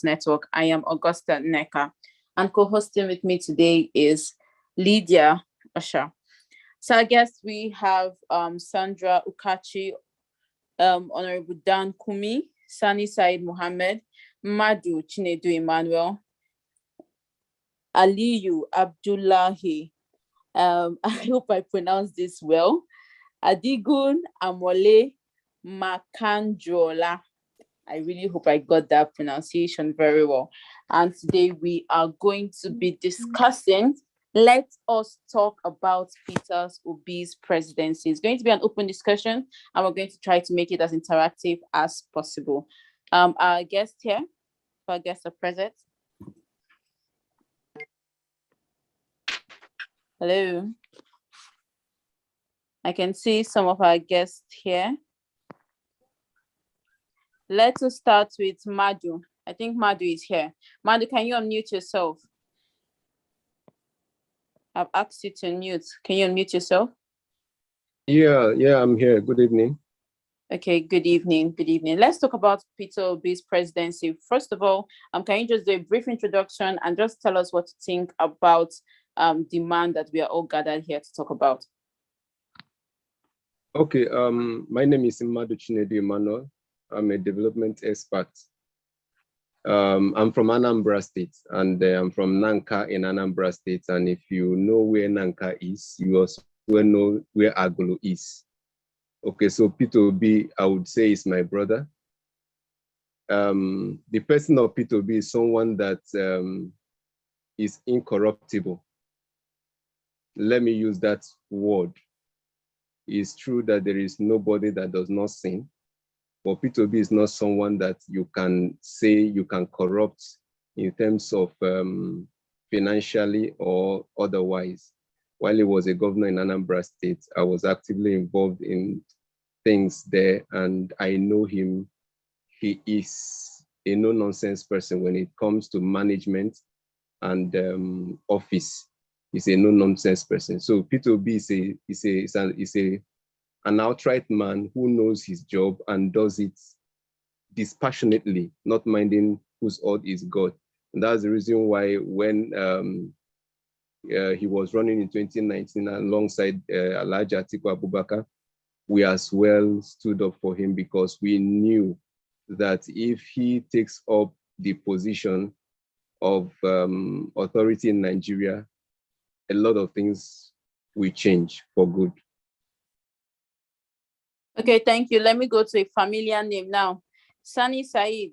Network. I am Augusta Nneka, and co-hosting with me today is Lydia Usha. So I guess we have Sandra, Ukachi, Honorable Dan Kunmi, Sani, Saeed, Mohammed, Mmadu, Chinedu, Emmanuel, Aliyu Abdullahi. I hope I pronounced this well. Adigun, Amoole, Makanjuola. I really hope I got that pronunciation very well. And today we are going to be discussing, let us talk about PeterObi's presidency. It's going to be an open discussion, and we're going to try to make it as interactive as possible. Our guest here, our guests are present. Hello. I can see some of our guests here. Let us start with Mmadu. I think Mmadu is here. Mmadu, can you unmute yourself? I've asked you to unmute. Can you unmute yourself? Yeah, I'm here. Good evening. Okay, good evening. Good evening. Let's talk about PeterObi's presidency. First of all, can you just do a brief introduction and just tell us what you think about the man that we are all gathered here to talk about? Okay, my name is Mmadu Emmanuel. I'm a development expert. I'm from Anambra State, and I'm from Nanka in Anambra State. And if you know where Nanka is, you also know where Agoh is. Okay, so PeterObi, I would say, is my brother. The person of PeterObi is someone that is incorruptible. Let me use that word. It's true that there is nobody that does not sin. But PeterObi is not someone that you can say you can corrupt in terms of financially or otherwise. While he was a governor in Anambra State, I was actively involved in things there, and I know him. He is a no-nonsense person when it comes to management and office. He's a no-nonsense person. So PeterObi is an outright man who knows his job and does it dispassionately, not minding whose odd is God. And that's the reason why when he was running in 2019 alongside Alhaji Atiku Abubakar, we as well stood up for him, because we knew that if he takes up the position of authority in Nigeria, a lot of things will change for good. Okay, thank you. Let me go to a familiar name now. Sani Saeed.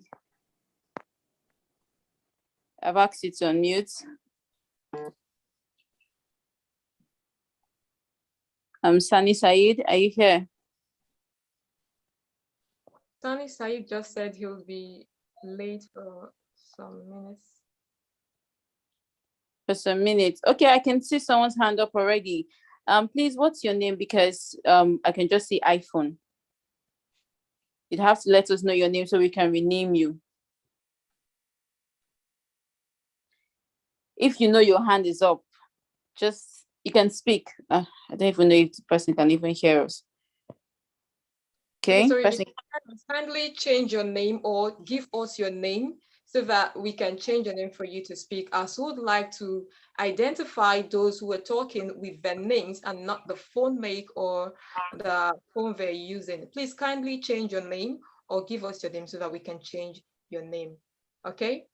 I've asked you to unmute. Sani Saeed, are you here? Sani Saeed just said he'll be late for some minutes. For some minutes. Okay, I can see someone's hand up already. Please, what's your name? Because I can just see iPhone. You'd have to let us know your name so we can rename you. If you know your hand is up, just, you can speak. I don't even know if the person can even hear us. Okay. Sorry, kindly change your name or give us your name so that we can change your name for you to speak. As we would like to identify those who are talking with their names and not the phone make or the phone they're using. Please kindly change your name or give us your name so that we can change your name. Okay?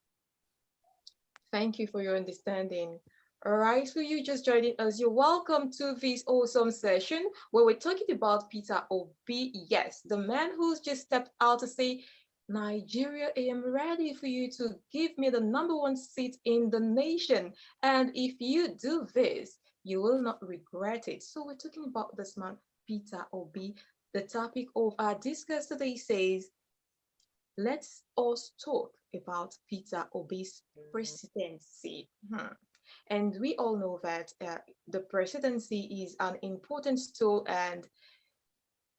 Thank you for your understanding. All right, so you just joining us. You're welcome to this awesome session where we're talking about PeterObi. Yes, the man who's just stepped out to say, Nigeria, I am ready for you to give me the #1 seat in the nation. And if you do this, you will not regret it. So we're talking about this man, PeterObi. The topic of our discuss today says, let's us talk about PeterObi's presidency. And we all know that the presidency is an important stool, and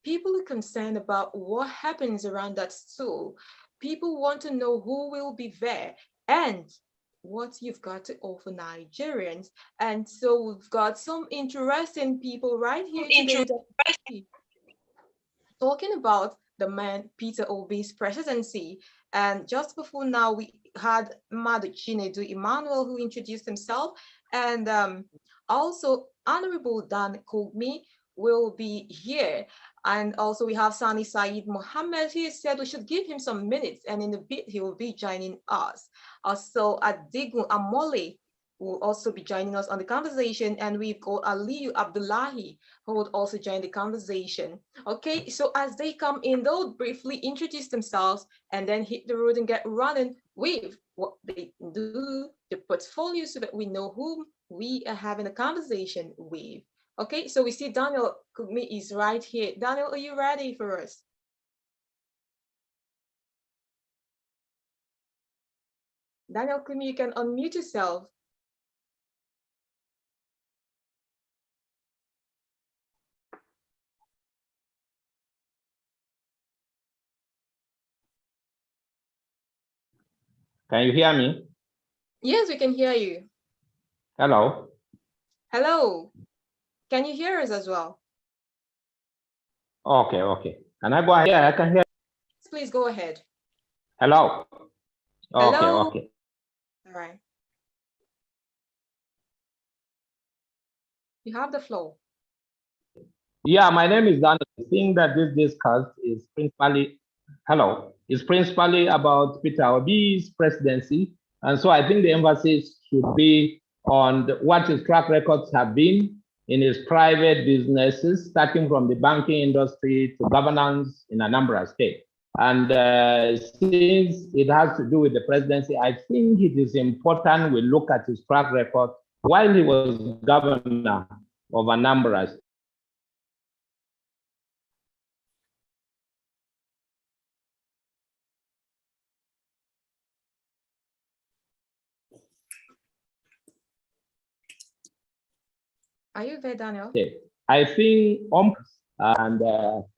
people are concerned about what happens around that stool. People want to know who will be there and what you've got to offer Nigerians. And so we've got some interesting people right here today talking about the man PeterObi's presidency. And just before now, we had Mmadu Chinedu Emmanuel, who introduced himself, and also Honorable Dan Kunmi will be here. And also we have Sani Saeed Mohammed. He said we should give him some minutes, and in a bit he will be joining us. Also Adigun Amoole will also be joining us on the conversation, and we've got Aliyu Abdullahi who would also join the conversation. Okay, so as they come in, they'll briefly introduce themselves and then hit the road and get running with what they do, the portfolio, so that we know whom we are having a conversation with. Okay, so we see Daniel Kunmi is right here. Daniel, are you ready for us? Daniel Kunmi, you can unmute yourself. Can you hear me? Yes, we can hear you. Hello. Hello. Can you hear us as well? Okay, okay. Can I go ahead? Yeah, I can hear. Please go ahead. Hello. Okay, Hello. okay. All right. You have the floor. Yeah, my name is Daniel. The thing that this discussed is principally about PeterObi's presidency. And so I think the emphasis should be on what his track records have been in his private businesses, starting from the banking industry to governance in Anambra State. And since it has to do with the presidency, I think it is important we look at his track record while he was governor of Anambra State. Are you there, Daniel? I think and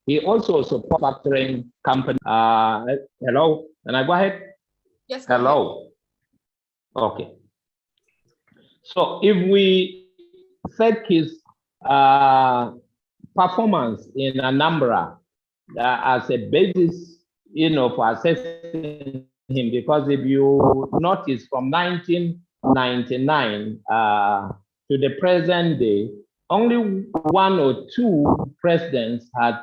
he also supports factoring company. Hello, can I go ahead? Yes. Hello. Okay. So if we set his performance in Anambra as a basis, for assessing him, because if you notice from 1999 to the present day, only one or two presidents had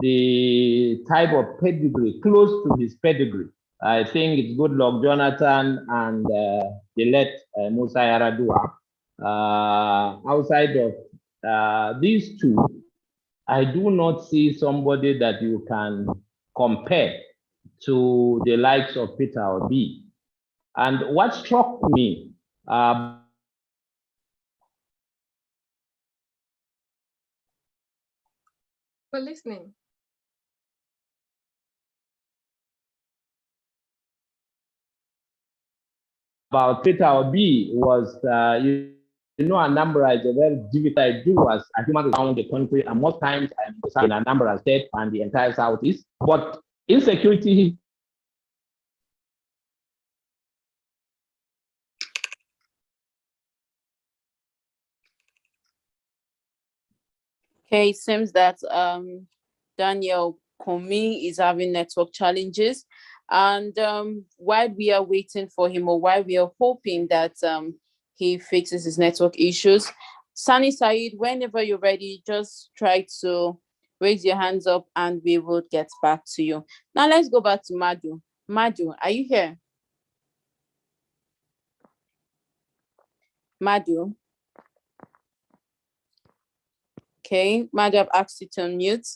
the type of pedigree close to his pedigree. I think it's Goodluck Jonathan and the late Musa Yar'Adua. Outside of these two, I do not see somebody that you can compare to the likes of PeterObi. And what struck me We're listening. about PeterObi was, Anambra is a very difficult I do as a human around the country, and most times I'm in Anambra State and the entire Southeast. But insecurity. Okay, it seems that Daniel Kunmi is having network challenges. And while we are waiting for him, or while we are hoping that he fixes his network issues, Sani Saeed, whenever you're ready, just try to raise your hands up and we will get back to you. Now let's go back to Mmadu. Mmadu, are you here? Mmadu? Okay, Mmadu, I've asked you to unmute.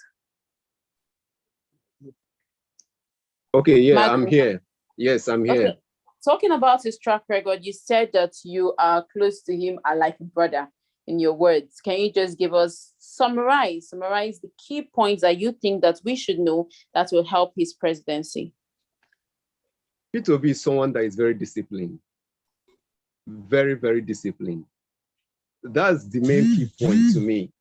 Okay, yeah, Mmadu. I'm here. Yes, I'm here. Okay. Talking about his track record, you said that you are close to him and like a brother in your words. Can you just give us, summarize the key points that you think that we should know that will help his presidency? PeterObi is someone that is very disciplined. Very, very disciplined. That's the main key point to me.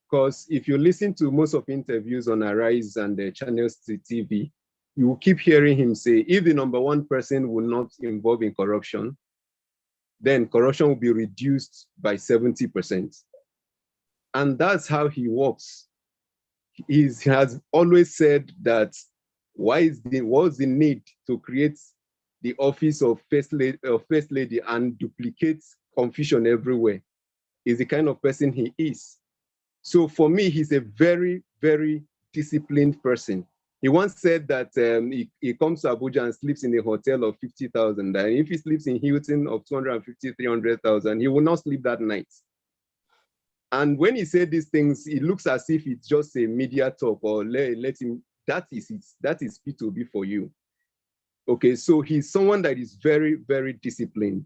Because if you listen to most of interviews on Arise and the channels TV, you will keep hearing him say, if the number one person will not involve in corruption, then corruption will be reduced by 70%. And that's how he works. He has always said that what's the need to create the office of first lady and duplicates confusion everywhere. Is the kind of person he is. So for me, he's a very, very disciplined person. He once said that he comes to Abuja and sleeps in a hotel of 50,000. And if he sleeps in Hilton of 250, 300,000, he will not sleep that night. And when he said these things, it looks as if it's just a media talk or let him, that is PeterObi for you. Okay, so he's someone that is very, very disciplined.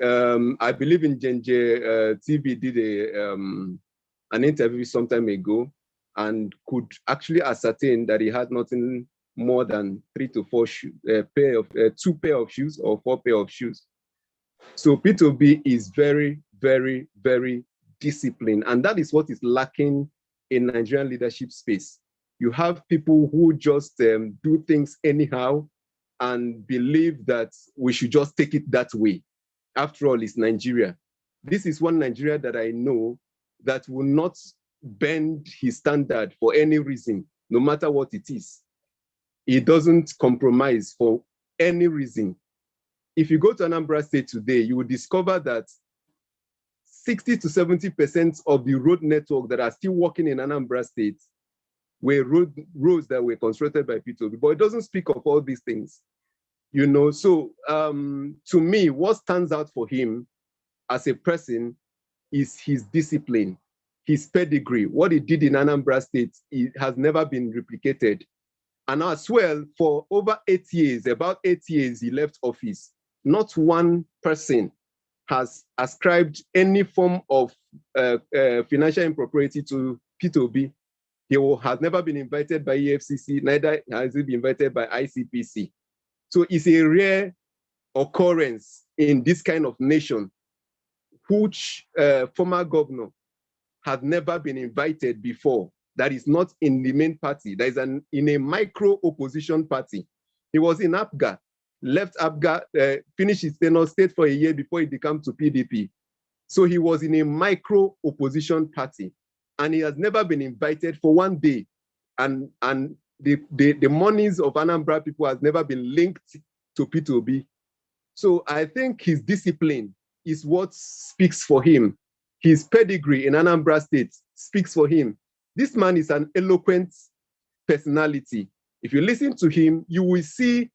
I believe in Genje TV did an interview some time ago and could actually ascertain that he had nothing more than 3 to 4 2 pair of shoes or 4 pair of shoes. So PeterObi is very, very, very disciplined, and that is what is lacking in Nigerian leadership space. You have people who just do things anyhow and believe that we should just take it that way. After all, it's Nigeria. This is one Nigeria that I know that will not bend his standard for any reason, no matter what it is. He doesn't compromise for any reason. If you go to Anambra State today, you will discover that 60 to 70% of the road network that are still working in Anambra State were roads that were constructed by PeterObi, but it doesn't speak of all these things. You know, so to me, what stands out for him as a person is his discipline, his pedigree. What he did in Anambra State, it has never been replicated. And as well, for over 8 years, about 8 years, he left office. Not one person has ascribed any form of financial impropriety to PeterObi. He has never been invited by EFCC, neither has he been invited by ICPC. So it's a rare occurrence in this kind of nation, which former governor had never been invited before, that is not in the main party, that is in a micro opposition party. He was in APGA, left APGA, finished his tenure, stayed for a year before he came to PDP. So he was in a micro opposition party, and he has never been invited for one day. And the monies of Anambra people has never been linked to PeterObi. So I think his discipline is what speaks for him. His pedigree in Anambra State speaks for him. This man is an eloquent personality. If you listen to him, you will see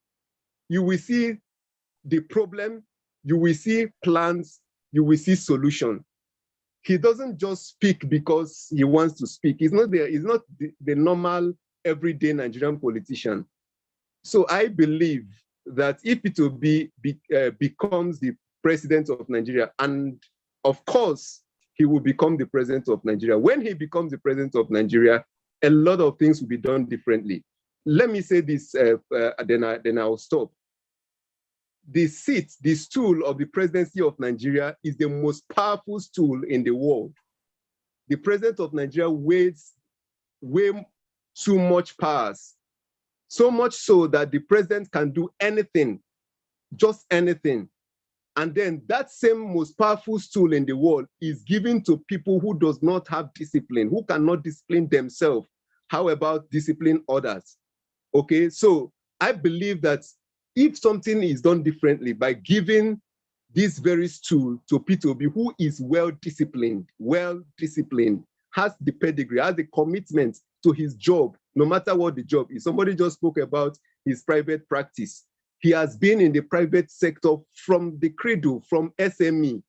the problem, you will see plans, you will see solution. He doesn't just speak because he wants to speak. He's not the normal everyday Nigerian politician. So I believe that if PeterObi becomes the president of Nigeria, and of course he will become the president of Nigeria, when he becomes the president of Nigeria, a lot of things will be done differently. Let me say this, then I'll stop. The seat, the stool of the presidency of Nigeria is the most powerful stool in the world. The president of Nigeria weighs way too much powers, so much so that the president can do anything, just anything. And then that same most powerful stool in the world is given to people who does not have discipline, who cannot discipline themselves. How about discipline others? Okay, so I believe that if something is done differently by giving this very stool to PeterObi, who is well-disciplined, has the pedigree, has the commitment to his job, no matter what the job is. Somebody just spoke about his private practice. He has been in the private sector from the cradle, from SME.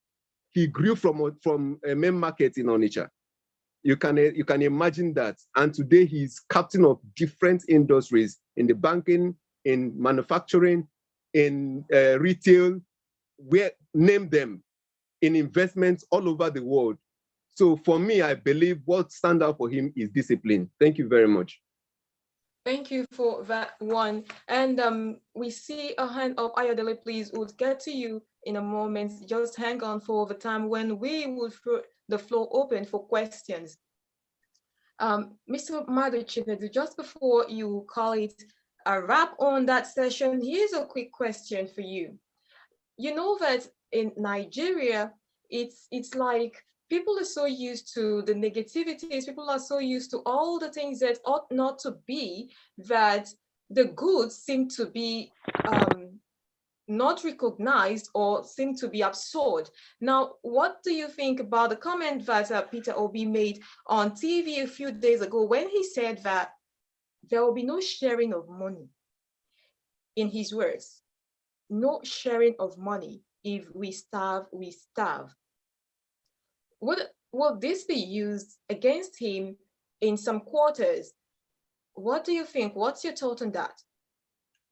He grew from a main market in Onitsha. You can imagine that. And today he's captain of different industries in the banking, in manufacturing, in retail, name them, in investments all over the world. So for me, I believe what stands out for him is discipline. Thank you very much. Thank you for that one. And we see a hand up. Ayodele, please, we'll get to you in a moment. Just hang on for the time when we will throw the floor open for questions. Mr. Mmadu Chinedu, just before you call it a wrap on that session, here's a quick question for you. You know that in Nigeria, it's like people are so used to the negativities, people are so used to all the things that ought not to be, that the goods seem to be not recognized or seem to be absurd. Now, what do you think about the comment that PeterObi made on TV a few days ago when he said that there will be no sharing of money? In his words, no sharing of money. If we starve, we starve. Will this be used against him in some quarters? What do you think? What's your thought on that?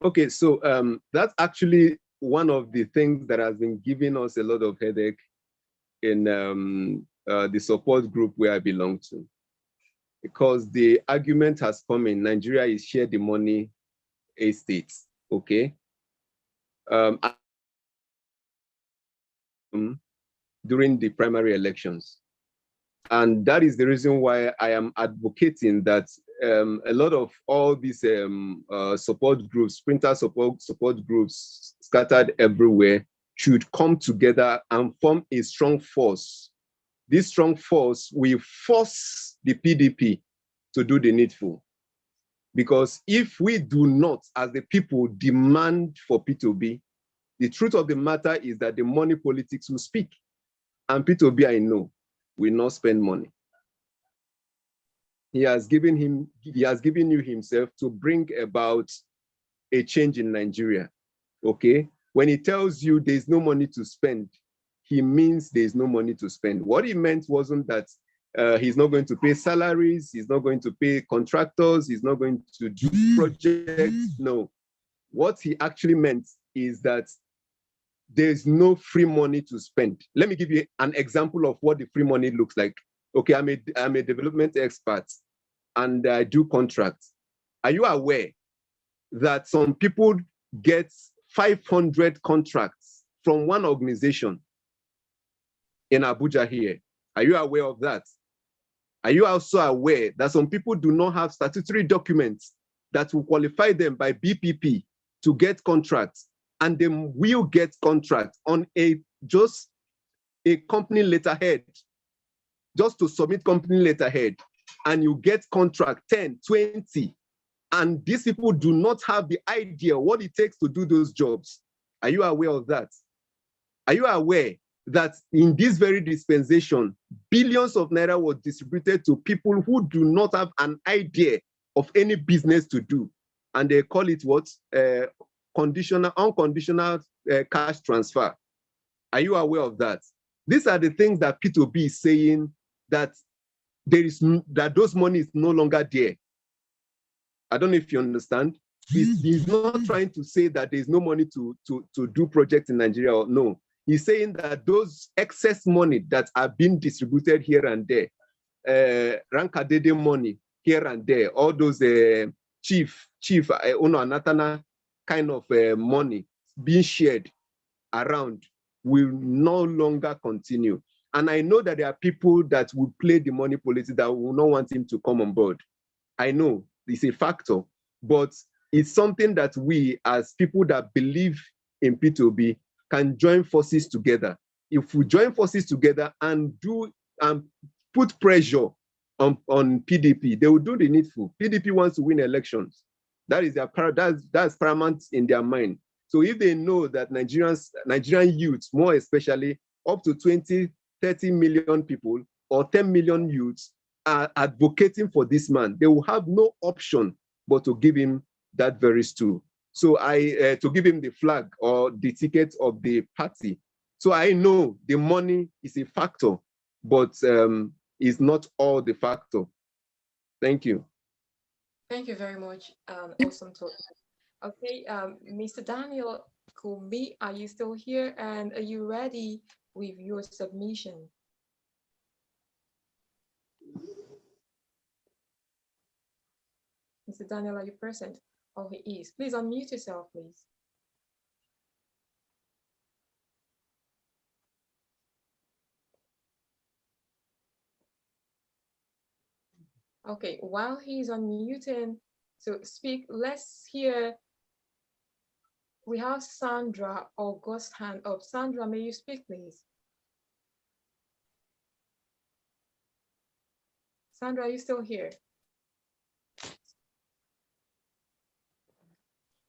Okay, so that's actually one of the things that has been giving us a lot of headache in the support group where I belong to, because the argument has come in: Nigeria is share the money estate. Okay. During the primary elections. And that is the reason why I am advocating that a lot of all these support groups, printer support groups scattered everywhere, should come together and form a strong force. This strong force will force the PDP to do the needful. Because if we do not, as the people, demand for PeterObi, the truth of the matter is that the money politics will speak. And PeterObi, I know, will not spend money. He has given you himself to bring about a change in Nigeria. Okay? When he tells you there's no money to spend, he means there's no money to spend. What he meant wasn't that he's not going to pay salaries, he's not going to pay contractors, he's not going to do projects. No. What he actually meant is that there's no free money to spend. Let me give you an example of what the free money looks like. Okay, I'm a development expert and I do contracts. Are you aware that some people get 500 contracts from one organization in Abuja here? Are you aware of that? Are you also aware that some people do not have statutory documents that will qualify them by BPP to get contracts, and they will get contracts on just a company letterhead, just to submit company letterhead, and you get contract 10, 20, and these people do not have the idea what it takes to do those jobs? Are you aware of that? Are you aware that in this very dispensation, billions of naira was distributed to people who do not have an idea of any business to do, and they call it what? Unconditional cash transfer? Are you aware of that? These are the things that PeterObi is saying, that that those money is no longer there. I don't know if you understand. He's not trying to say that there's no money to do projects in Nigeria, or no. He's saying that those excess money that are being distributed here and there, Rankadede money here and there, all those chief Anatana kind of money being shared around, will no longer continue. And I know that there are people that will play the money politics that will not want him to come on board. I know it's a factor, but it's something that we, as people that believe in PeterObi, can join forces together. If we join forces together and put pressure on PDP, they will do the needful. PDP wants to win elections. That is that's paramount in their mind. So if they know that Nigerian youths, more especially up to 20, 30 million people or 10 million youths are advocating for this man, they will have no option but to give him that very stool. So to give him the flag or the ticket of the party. So I know the money is a factor, but it's not all the factor. Thank you. Thank you very much. Awesome talk. Okay, Mr. Daniel Kunmi, are you still here? And are you ready with your submission? Mr. Daniel, are you present? Oh, he is. Please unmute yourself, please. Okay, while he's unmuting to speak, let's hear. We have Sandra August hand up. Sandra, may you speak, please? Sandra, are you still here?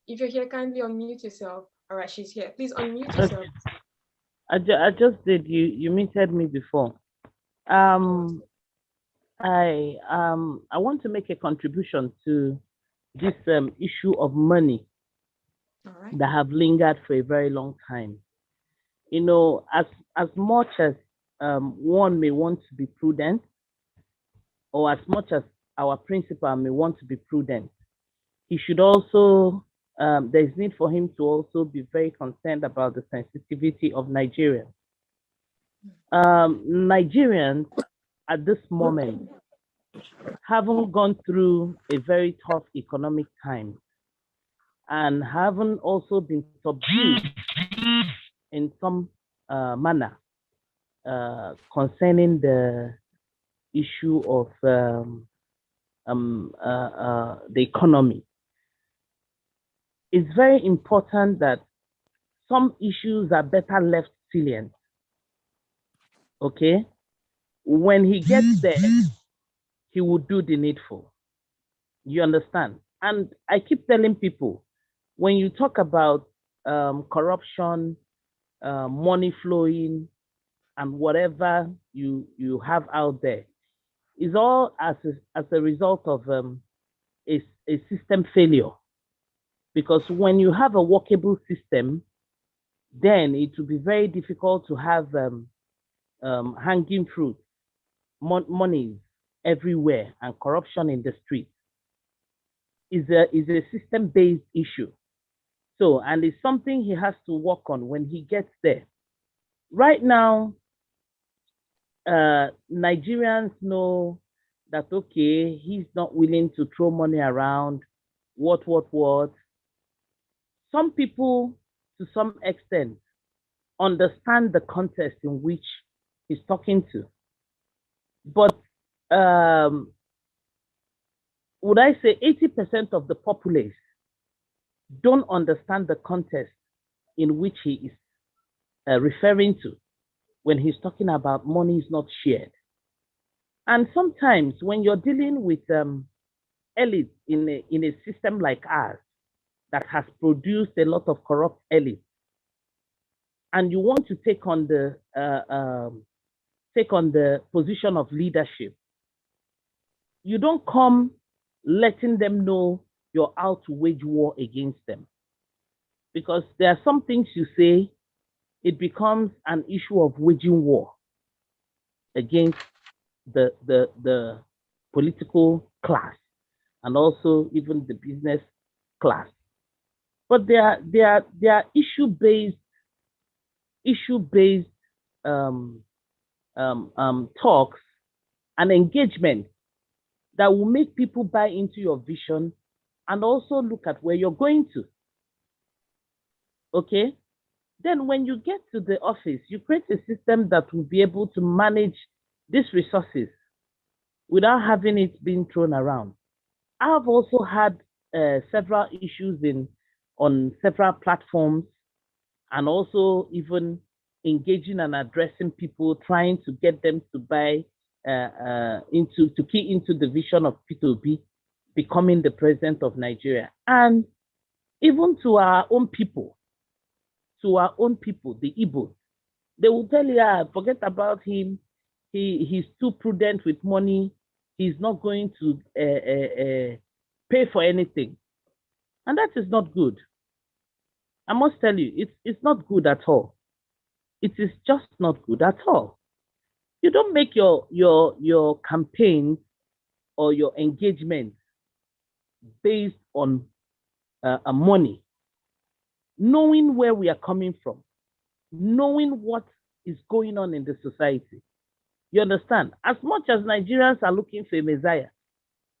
If you're here, kindly unmute yourself. All right, she's here. Please unmute Okay. yourself. I just did. You muted me before. I want to make a contribution to this issue of money All right. that have lingered for a very long time. You know, as much as one may want to be prudent, or as much as our principal may want to be prudent, he should also, there's need for him to also be very concerned about the sensitivity of Nigerians. Nigerians at this moment haven't gone through a very tough economic time and haven't also been subdued in some manner concerning the issue of the economy. It's very important that some issues are better left salient. Okay? When he gets there, he will do the needful. You understand? And I keep telling people, when you talk about corruption, money flowing, and whatever you have out there, is all as a result of a system failure. Because when you have a workable system, then it will be very difficult to have hanging fruit, money everywhere, and corruption in the street. Is a system-based issue. So, and it's something he has to work on when he gets there. Right now, Nigerians know that, okay, he's not willing to throw money around, what. Some people, to some extent, understand the context in which he's talking to. But would I say 80% of the populace don't understand the context in which he is referring to when he's talking about money is not shared. And sometimes when you're dealing with elites in a system like ours that has produced a lot of corrupt elites, and you want to take on the position of leadership, you don't come letting them know you're out to wage war against them. Because there are some things you say, it becomes an issue of waging war against the political class and also even the business class. But there are issue-based talks and engagement that will make people buy into your vision and also look at where you're going to. Okay? Then when you get to the office, you create a system that will be able to manage these resources without having it being thrown around. I've also had several issues on several platforms, and also even engaging and addressing people, trying to get them to buy to key into the vision of PeterObi becoming the president of Nigeria. And even to our own people, the Igbos, they will tell you, forget about him. He's too prudent with money. He's not going to pay for anything. And that is not good. I must tell you, it's not good at all. It is just not good at all. You don't make your campaign or your engagement based on money. Knowing where we are coming from, knowing what is going on in the society. You understand? As much as Nigerians are looking for a Messiah,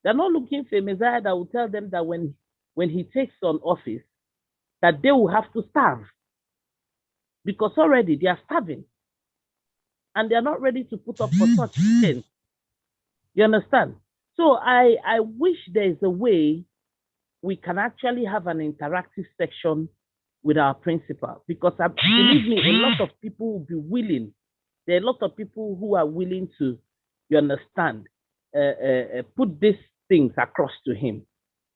they're not looking for a Messiah that will tell them that when he takes on office, that they will have to starve. Because already they are starving. And they are not ready to put up for such things. You understand? So I wish there is a way we can actually have an interactive section with our principal, because believe me, a lot of people will be willing. There are a lot of people who are willing to, you understand, put these things across to him.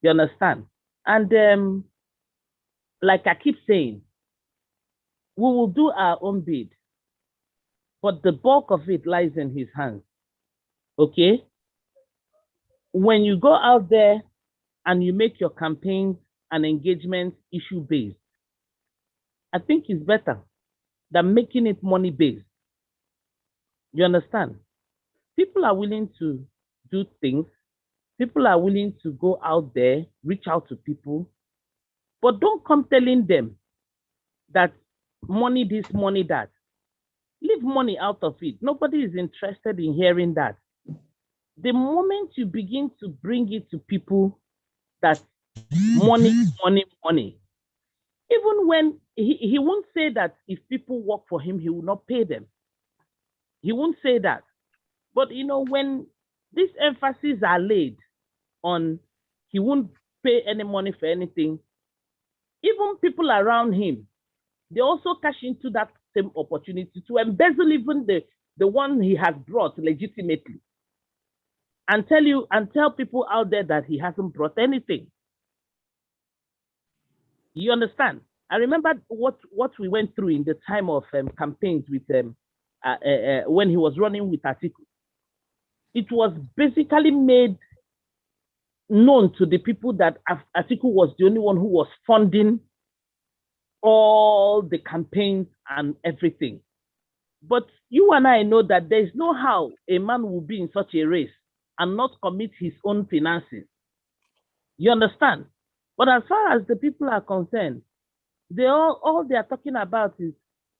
You understand? And like I keep saying, we will do our own bid, but the bulk of it lies in his hands. Okay? When you go out there and you make your campaigns and engagements issue-based, I think it's better than making it money-based. You understand? People are willing to do things. People are willing to go out there, reach out to people, but don't come telling them that money this, money that. Leave money out of it. Nobody is interested in hearing that. The moment you begin to bring it to people that money, money, money, even when he won't say that if people work for him, he will not pay them. He won't say that. But you know, when these emphases are laid on he won't pay any money for anything, even people around him, they also cash into that same opportunity to embezzle even the one he has brought legitimately. And tell people out there that he hasn't brought anything. You understand? I remember what we went through in the time of campaigns with when he was running with Adigun. It was basically made known to the people that Adigun was the only one who was funding all the campaigns and everything. But you and I know that there's no how a man will be in such a race and not commit his own finances. You understand? But as far as the people are concerned, all they are talking about is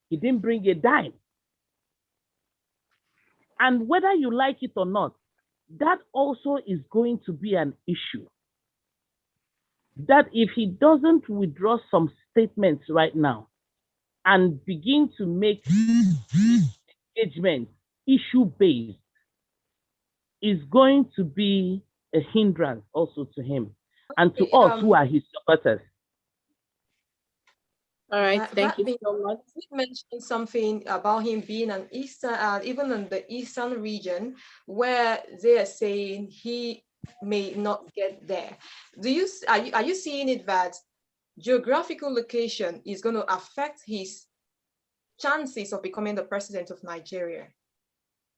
he didn't bring a dime. And whether you like it or not, that also is going to be an issue. That if he doesn't withdraw some statements right now and begin to make engagement issue-based, is going to be a hindrance also to him and to us who are his supporters. All right, thank you so much. You mentioned something about him being an Eastern, even in the Eastern region, where they are saying he may not get there. Are you seeing it that geographical location is going to affect his chances of becoming the president of Nigeria?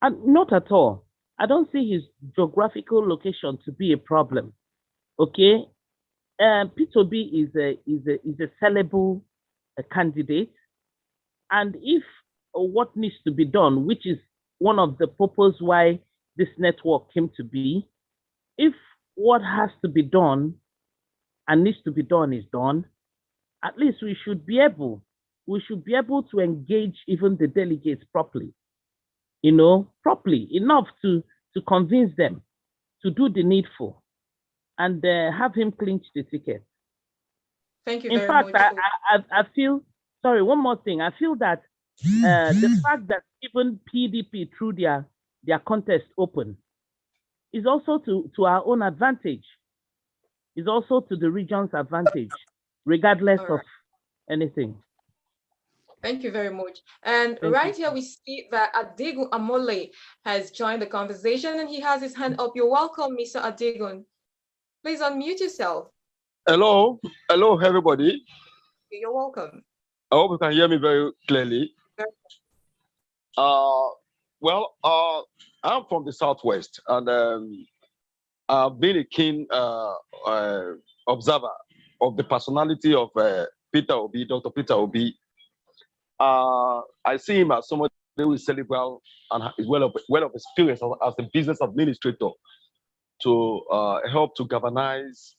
Not at all. I don't see his geographical location to be a problem. Okay, PeterObi is a sellable candidate, and if what needs to be done, which is one of the purpose why this network came to be, if what has to be done and needs to be done is done, at least we should be able to engage even the delegates properly, properly enough to convince them to do the needful and have him clinch the ticket. Thank you In very fact, much. I feel, sorry, one more thing. I feel that the fact that even PDP threw their contest open is also to our own advantage, is also to the region's advantage, regardless of anything. Thank you very much. And right here we see that Adigun Amoole has joined the conversation and he has his hand up. You're welcome, Mr. Adigun. Please unmute yourself. Hello, everybody. You're welcome. I hope you can hear me very clearly. I'm from the Southwest, and I've been a keen observer of the personality of PeterObi, Dr. PeterObi. I see him as somebody who is cerebral and is well of experience as a business administrator to help to galvanize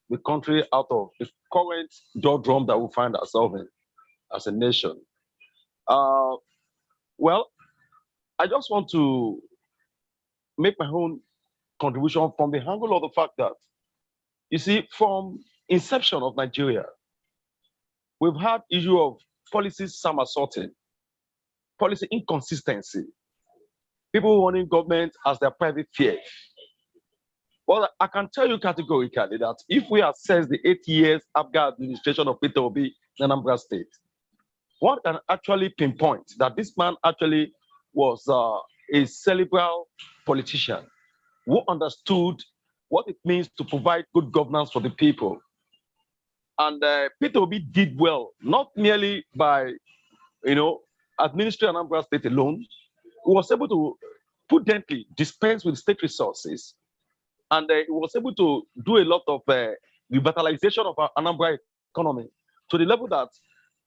the country out of the current doldrum that we find ourselves in as a nation. I just want to make my own contribution from the angle of the fact that, you see, from inception of Nigeria, we've had issue of policy somersaulting, policy inconsistency, people wanting government as their private fief. Well, I can tell you categorically that if we assess the 8 years after administration of PeterObi in Anambra State, one can actually pinpoint that this man actually was a cerebral politician who understood what it means to provide good governance for the people. And PeterObi did well, not merely by, administering Anambra State alone. He was able to prudently dispense with state resources, and he was able to do a lot of revitalization of our Anambra economy to the level that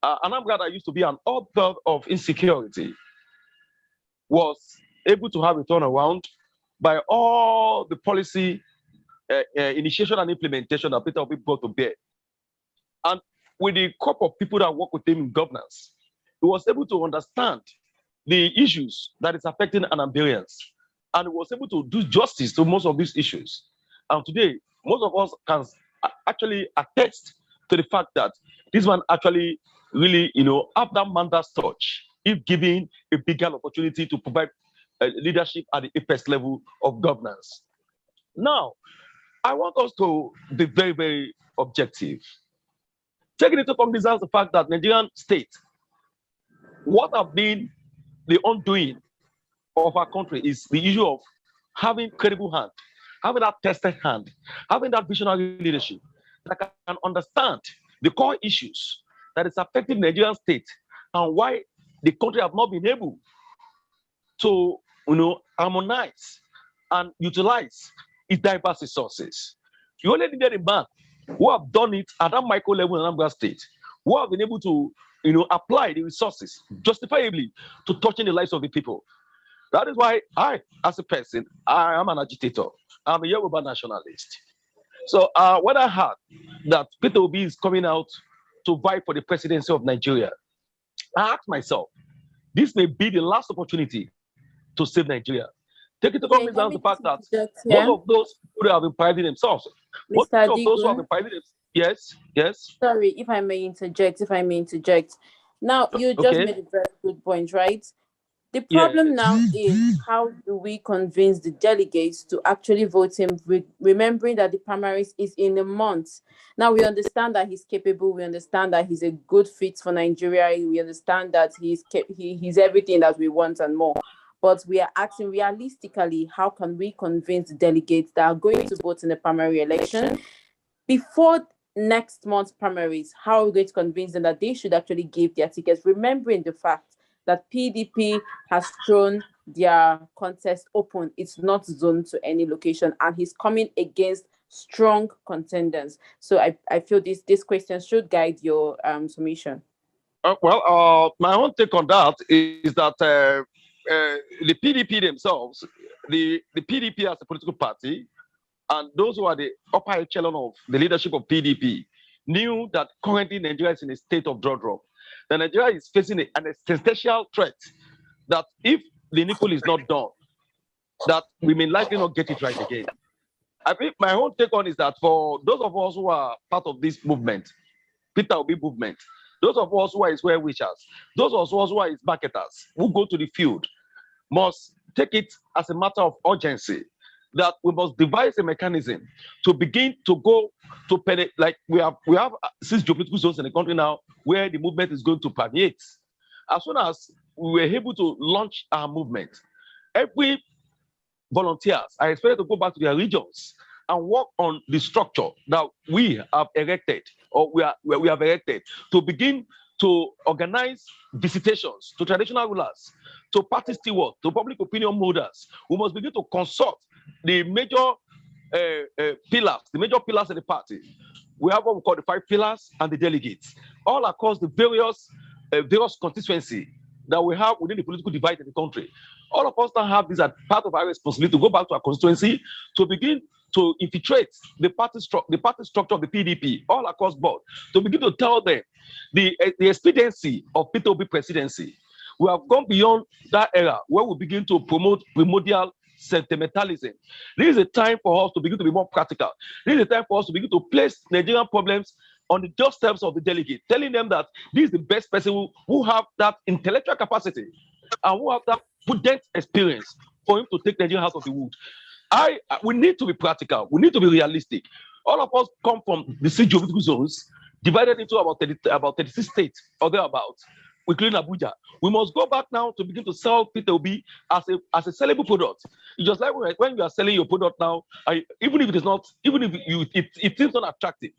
Anambra, that used to be an hotbed of insecurity, was able to have a turnaround by all the policy initiation and implementation that PeterObi brought to bear. And with the crop of people that work with him in governance, he was able to understand the issues that is affecting Anambarians, and he was able to do justice to most of these issues. And today, most of us can actually attest to the fact that this man actually really, have that mandate's touch, if given a bigger opportunity to provide leadership at the apex level of governance. Now, I want us to be very, very objective. Taking into cognizance the fact that Nigerian state, what have been the undoing of our country is the issue of having credible hand, having that tested hand, having that visionary leadership that can understand the core issues that is affecting Nigerian state and why the country have not been able to, harmonize and utilize its diverse resources. You only needed a man who have done it at that micro level in Anambra State, who have been able to, apply the resources justifiably to touching the lives of the people. That is why I, as a person, I am an agitator. I'm a Yoruba nationalist. So when I heard that PeterObi is coming out to vie for the presidency of Nigeria, I asked myself, this may be the last opportunity to save Nigeria. Take into cognizance the fact that most of those who have been priding themselves, most of those who have been priding themselves, yes. Sorry, if I may interject. Now, you just made a very good point, right? The problem now is, how do we convince the delegates to actually vote him, remembering that the primaries is in a month? Now, we understand that he's capable. We understand that he's a good fit for Nigeria. We understand that he's everything that we want and more. But we are asking realistically, how can we convince the delegates that are going to vote in the primary election before next month's primaries? How are we going to convince them that they should actually give their tickets, remembering the fact that PDP has thrown their contest open? It's not zoned to any location, and he's coming against strong contenders. So I feel this question should guide your submission. My own take on that is that the PDP themselves, the PDP as a political party, and those who are the upper echelon of the leadership of PDP, knew that currently Nigeria is in a state of drawdrop. That Nigeria is facing an existential threat that if the needful is not done, that we may likely not get it right again. I think my own take on is that for those of us who are part of this movement, PeterObi movement, those of us who are his well-wishers, those of us who are his marketers, who go to the field, must take it as a matter of urgency that we must devise a mechanism to begin to go to penetrate. Like we have 6 geopolitical zones in the country now where the movement is going to permeate. As soon as we were able to launch our movement, every volunteers are expected to go back to their regions and work on the structure that we have erected, or we have erected, to begin to organize visitations to traditional rulers, to party stewards, to public opinion holders. We must begin to consult the major pillars of the party. We have what we call the 5 pillars and the delegates, all across the various constituency that we have within the political divide in the country. All of us now have this as part of our responsibility to go back to our constituency to begin to infiltrate the party structure of the PDP all across board, to begin to tell them the expediency of PeterObi presidency. We have gone beyond that era where we begin to promote primordial sentimentalism. This is a time for us to begin to be more practical. This is a time for us to begin to place Nigerian problems on the doorsteps of the delegate, telling them that this is the best person who have that intellectual capacity and who have that prudent experience for him to take Nigeria out of the wood. We need to be practical. We need to be realistic. All of us come from the 6 geopolitical zones, divided into about 36 states or thereabouts, including Abuja. We must go back now to begin to sell PeterObi as a sellable product. It's just like when you are selling your product now, even if it is not, even if it seems unattractive,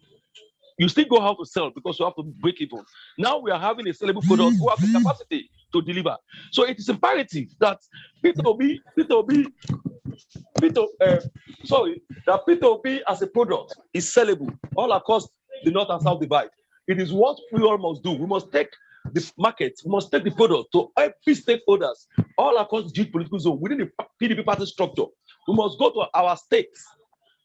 you still go out to sell because you have to break even. Now we are having a sellable product who have the capacity to deliver. So it is imperative that PeterObi as a product is sellable all across the north and south divide. It is what we all must do. We must take the market, we must take the product to every stakeholders all across the geopolitical zone within the PDP party structure. We must go to our states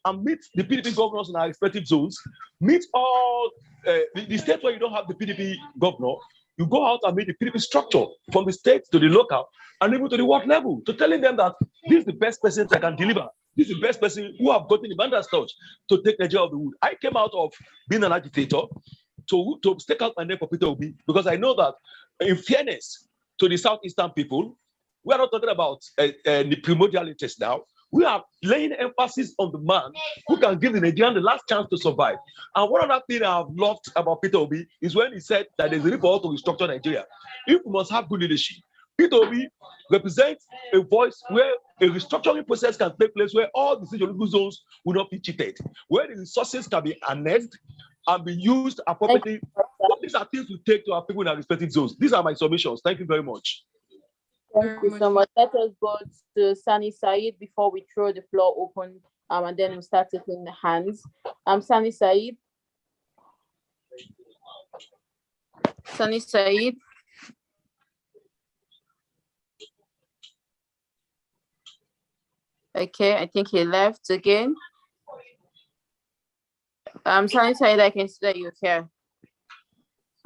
and meet the PDP governors in our respective zones, meet all the states where you don't have the PDP governor, you go out and meet the PDP structure from the state to the local and even to the world level, to telling them that this is the best person that can deliver. This is the best person who have gotten the Bandas touch to take Nigeria of the wood. I came out of being an agitator to stake out my name for PeterObi because I know that in fairness to the Southeastern people, we are not talking about the primordial interest now. We are laying emphasis on the man who can give the Nigerian the last chance to survive. And one other thing I have loved about PeterObi is when he said that there's a need for us to restructure Nigeria. If we must have good leadership, PeterObi represents a voice where a restructuring process can take place where all the geological zones will not be cheated, where the resources can be annexed and be used appropriately. So these are things we take to our people in our respective zones. These are my submissions. Thank you very much. Thank you so much. Let us go to Sani Saeed before we throw the floor open, and then we'll start taking the hands. Sani Saeed. Sani Saeed. Okay, I think he left again. Sani Saeed, I can see that you're here.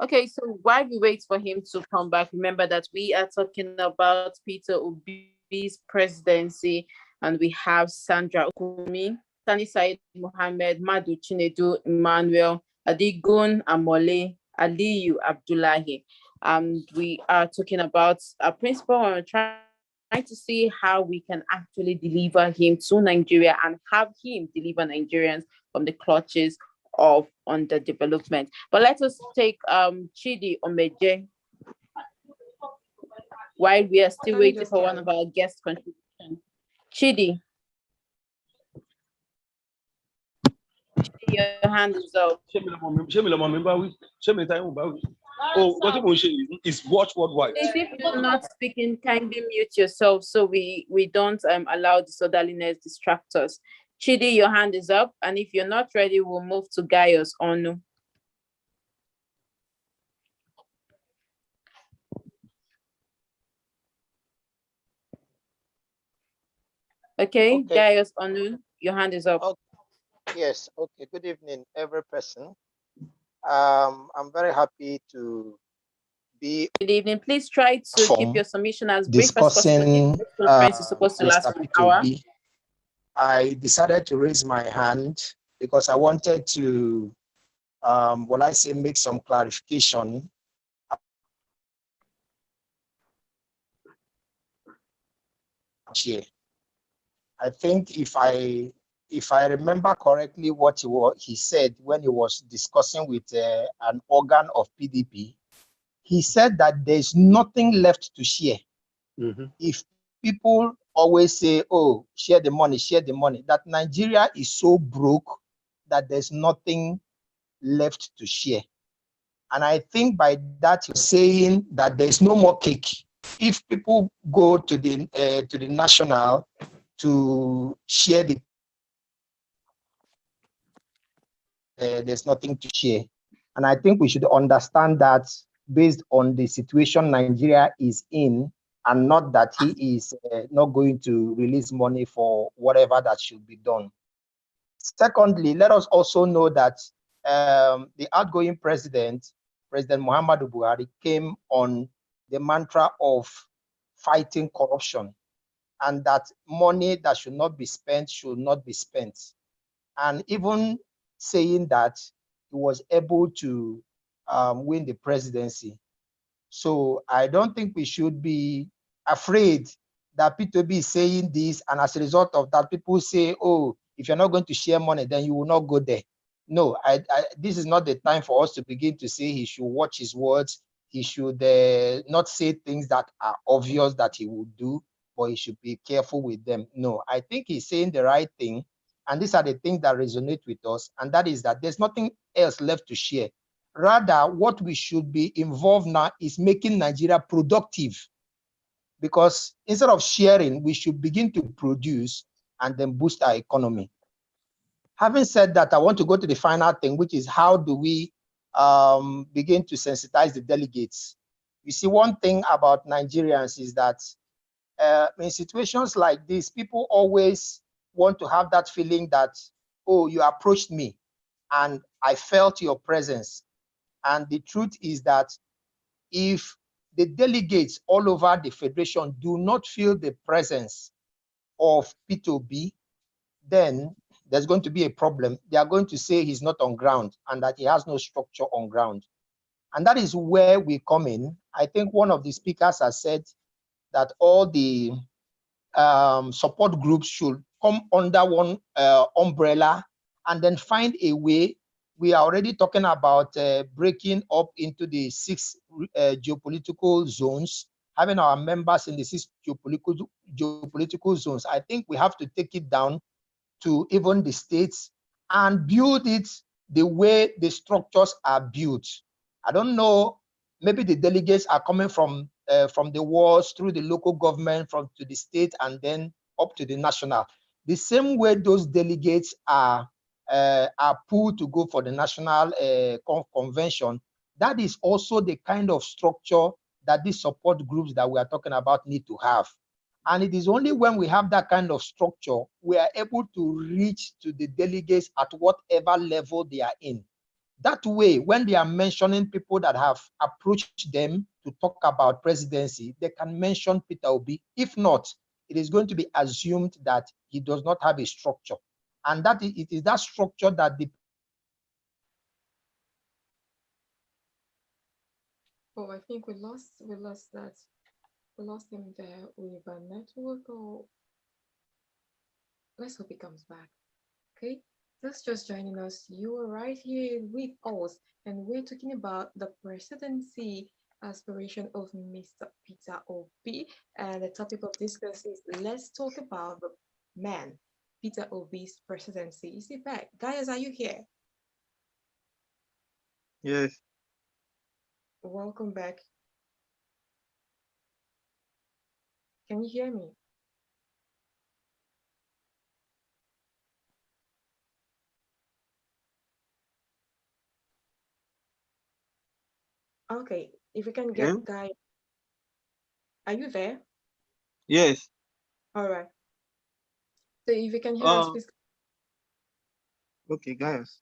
Okay, so while we wait for him to come back, remember that we are talking about PeterObi's presidency, and we have Sandra, Kunmi, Sani Saeed, Mohammed, Mmadu, Chinedu, Emmanuel, Adigun, Amoole, Aliyu Abdullahi. We are talking about a principle, and we're trying to see how we can actually deliver him to Nigeria and have him deliver Nigerians from the clutches of underdevelopment. But let us take Chidi Omeje while we are still waiting for one of our guest contributions. Chidi, your hand is up. Oh, is watch worldwide. If you're not speaking, kindly mute yourself so we don't allow disorderliness distract us. Chidi, your hand is up, and if you're not ready, we'll move to Gaius Onu. Okay, Gaius Onu, your hand is up. Okay. Yes, okay. Good evening, every person. I'm very happy to be. Good evening. Please try to keep your submission as brief as discussing possible. This conference is supposed to last 1 hour. I decided to raise my hand because I wanted to, make some clarification. Here, I think if I remember correctly, what he said when he was discussing with an organ of PDP, he said that there's nothing left to share. Mm-hmm. If people always say, oh, share the money, that Nigeria is so broke that there's nothing left to share. And I think by that you're saying that there's no more cake. If people go to the national to share there's nothing to share. And I think we should understand that based on the situation Nigeria is in, and not that he is not going to release money for whatever that should be done. Secondly, let us also know that the outgoing president, President Muhammadu Buhari, came on the mantra of fighting corruption, and that money that should not be spent. And even saying that he was able to win the presidency. So I don't think we should be afraid that PeterObi is saying this, and as a result of that, people say, oh, if you're not going to share money, then you will not go there. No, this is not the time for us to begin to say he should watch his words. He should not say things that are obvious that he will do, but he should be careful with them. No, I think he's saying the right thing, And these are the things that resonate with us. And that is that there's nothing else left to share. Rather, what we should be involved now is making Nigeria productive. Because instead of sharing, we should begin to produce and then boost our economy. Having said that, I want to go to the final thing, which is how do we begin to sensitize the delegates? You see, one thing about Nigerians is that in situations like this, people always want to have that feeling that, oh, you approached me and I felt your presence. And the truth is that if the delegates all over the federation do not feel the presence of PeterObi, then there's going to be a problem. They are going to say he's not on ground and that he has no structure on ground. And that is where we come in. I think one of the speakers has said that all the support groups should come under one umbrella and then find a way. We are already talking about breaking up into the 6 geopolitical zones, having our members in the 6 geopolitical zones. I think we have to take it down to even the states and build it the way the structures are built. I don't know, maybe the delegates are coming from the wards through the local government, to the state, and then up to the national. The same way those delegates are pulled to go for the national convention, that is also the kind of structure that these support groups that we are talking about need to have. And it is only when we have that kind of structure, we are able to reach to the delegates at whatever level they are in. That way, when they are mentioning people that have approached them to talk about presidency, they can mention PeterObi. If not, it is going to be assumed that he does not have a structure. And that it is that structure that the... Oh, I think we lost that. We lost him there with a network, or let's hope he comes back. Okay, that's just joining us. You are right here with us, and we're talking about the presidency aspiration of Mr. PeterObi. And the topic of discussion is let's talk about the man, PeterObi's presidency. Is he back? Guys, are you here? Yes. Welcome back. Can you hear me? Okay, if we can get Guy. Are you there? Yes. All right. So if you can hear us, please. Okay, guys.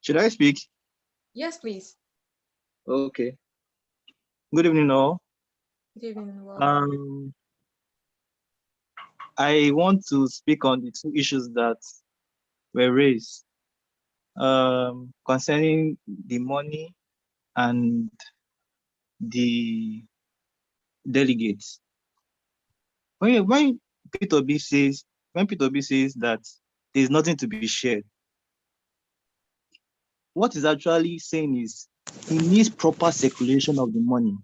Should I speak? Yes, please. Okay. Good evening, all. Good evening. Welcome. I want to speak on the 2 issues that were raised concerning the money and the delegates. When PeterObi says that there's nothing to be shared, what he's actually saying is he needs proper circulation of the money.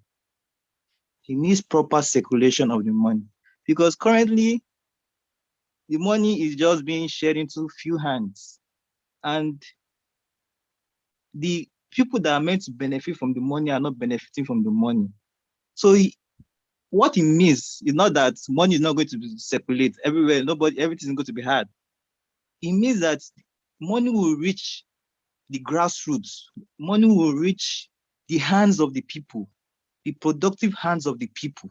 He needs proper circulation of the money, because currently the money is just being shared into few hands, and the people that are meant to benefit from the money are not benefiting from the money. So what he means is not that money is not going to circulate everywhere, everything is going to be hard. It means that money will reach the grassroots, money will reach the hands of the people, the productive hands of the people.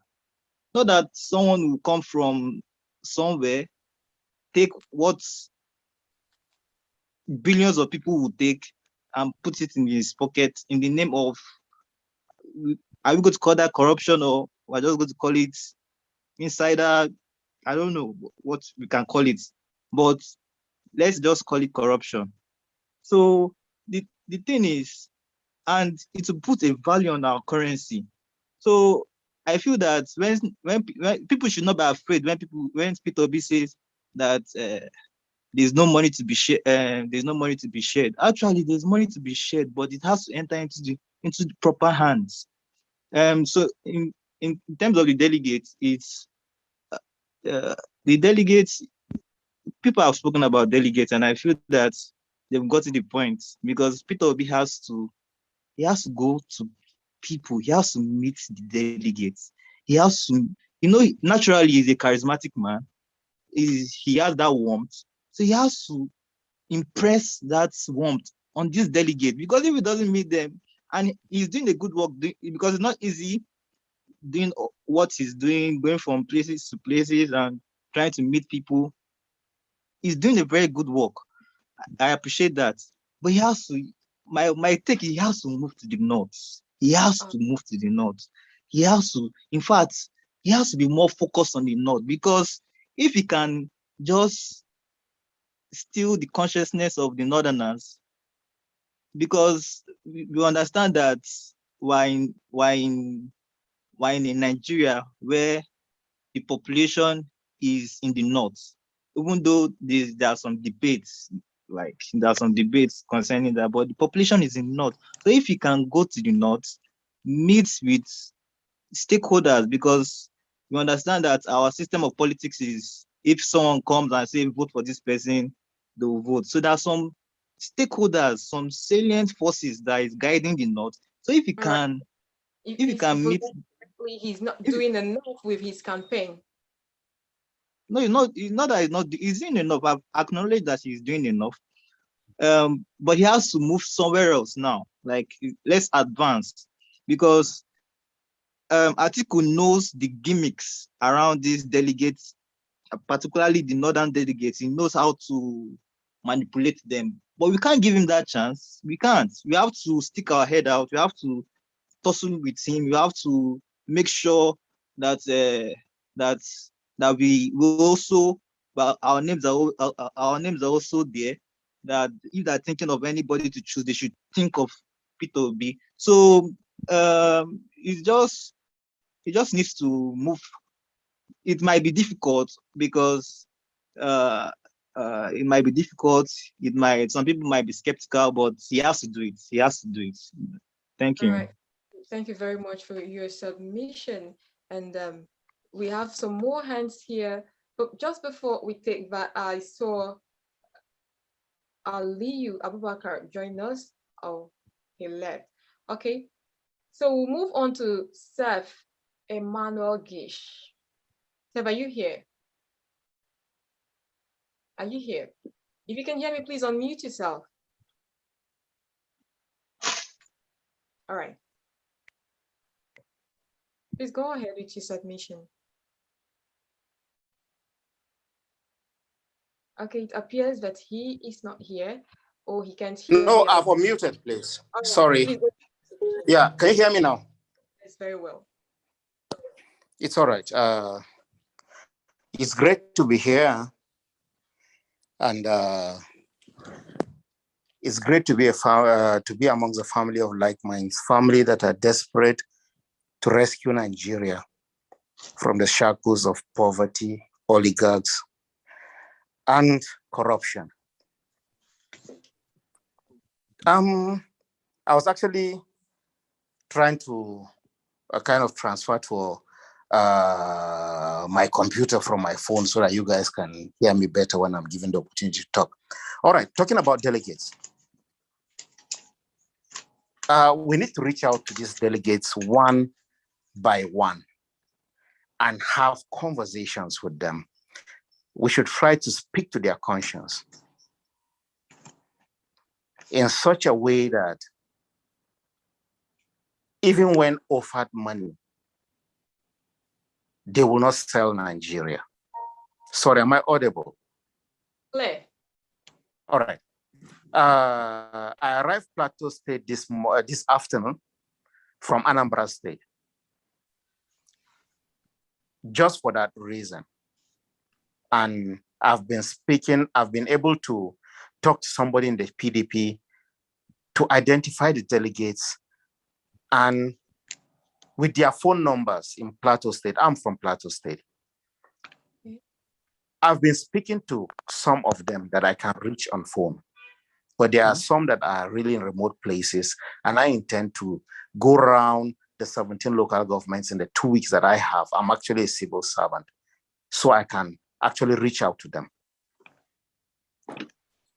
Not that someone will come from somewhere, take what billions of people will take and put it in his pocket in the name of, are we going to call that corruption, or we're just going to call it insider? I don't know what we can call it, but let's just call it corruption. So the thing is, and it will put a value on our currency. So I feel that when people should not be afraid when PeterObi says that there's no money to be shared. There's no money to be shared. Actually, there's money to be shared, but it has to enter into the proper hands. So in terms of the delegates, it's the delegates, people have spoken about delegates, and I feel that they've got to the point, because PeterObi has to go to people, he has to meet the delegates, he has to, naturally he's a charismatic man, he has that warmth, so he has to impress that warmth on this delegate, because if he doesn't meet them, and he's doing a good work, because it's not easy doing what he's doing, going from places to places and trying to meet people. He's doing a very good work. I appreciate that. But he has to, my take, he has to move to the north. He has to move to the north. He has to, in fact, he has to be more focused on the north, because if he can just steal the consciousness of the northerners, because we understand that we're in Nigeria where the population is in the north, even though there are some debates, concerning that, but the population is in the north. So if you can go to the north, meet with stakeholders, because you understand that our system of politics is, if someone comes and say vote for this person, they will vote. So there are some stakeholders, some salient forces that is guiding the north. So if you can, if you can meet, he's not doing enough with his campaign. No, he's not that he's doing enough. I've acknowledged that he's doing enough. But he has to move somewhere else now. Like, let's advance, because Atiku knows the gimmicks around these delegates, particularly the northern delegates. He knows how to manipulate them. But we can't give him that chance. We can't. We have to stick our head out. We have to tussle with him. We have to make sure that that we will also, but our names are also there. That if they're thinking of anybody to choose, they should think of PeterObi. So he just needs to move. It might be difficult, because it might be difficult. Some people might be skeptical, but he has to do it. He has to do it. Thank you. All right. Thank you very much for your submission. And we have some more hands here. But just before we take that, I saw Aliyu Abdullahi join us. Oh, he left. Okay. So we'll move on to Seth Emmanuel Gish. Seth, are you here? Are you here? If you can hear me, please unmute yourself. All right. Please go ahead with your submission. Okay, it appears that he is not here, or he can't hear. No, I've unmuted, please. Right. Sorry. Please. Yeah, can you hear me now? Yes, very well. It's all right. It's great to be here, and it's great to be amongst a family of like minds, family that are desperate to rescue Nigeria from the shackles of poverty, oligarchs, and corruption. I was actually trying to kind of transfer to my computer from my phone so that you guys can hear me better when I'm given the opportunity to talk. All right, talking about delegates. We need to reach out to these delegates one by one and have conversations with them. We should try to speak to their conscience in such a way that even when offered money, they will not sell Nigeria. Sorry, am I audible? Clear. All right. I arrived Plateau State this afternoon from Anambra State. Just for that reason. And I've been able to talk to somebody in the PDP to identify the delegates, and with their phone numbers in Plateau State. I'm from Plateau State. I've been speaking to some of them that I can reach on phone, but there are some that are really in remote places, and I intend to go around the 17 local governments in the 2 weeks that I have. I'm actually a civil servant. so I can actually reach out to them.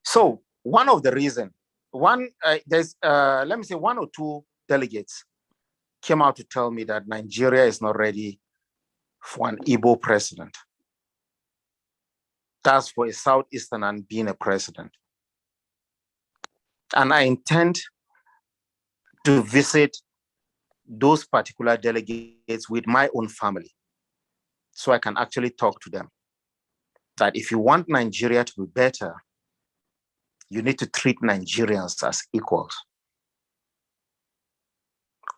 So one of the reasons, let me say 1 or 2 delegates came out to tell me that Nigeria is not ready for an Igbo president. That's for a Southeasterner being a president. And I intend to visit those particular delegates with my own family, so I can actually talk to them. That if you want Nigeria to be better, you need to treat Nigerians as equals,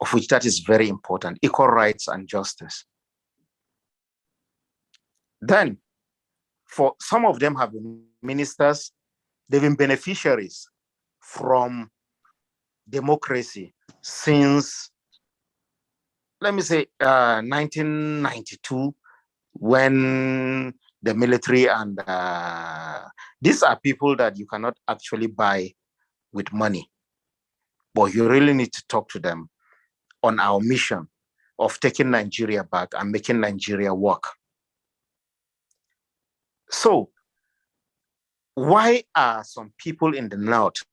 of which that is very important, equal rights and justice. Then, for some of them have been ministers, they've been beneficiaries from democracy since, let me say, 1992, when the military and these are people that you cannot actually buy with money, but you really need to talk to them on our mission of taking Nigeria back and making Nigeria work. So why are some people in the North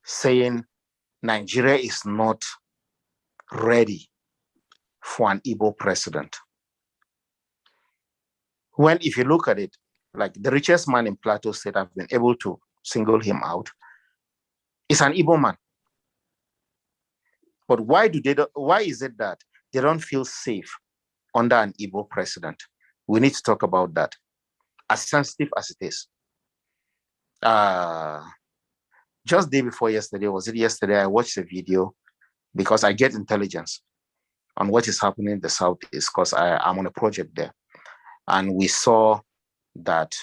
saying Nigeria is not ready for an Igbo president? When, if you look at it, like the richest man in Plateau State, I've been able to single him out, is an Igbo man. But why is it that they don't feel safe under an Igbo president? We need to talk about that, as sensitive as it is. Just day before yesterday, was it yesterday, I watched a video because I get intelligence on what is happening in the Southeast, because I'm on a project there. And we saw that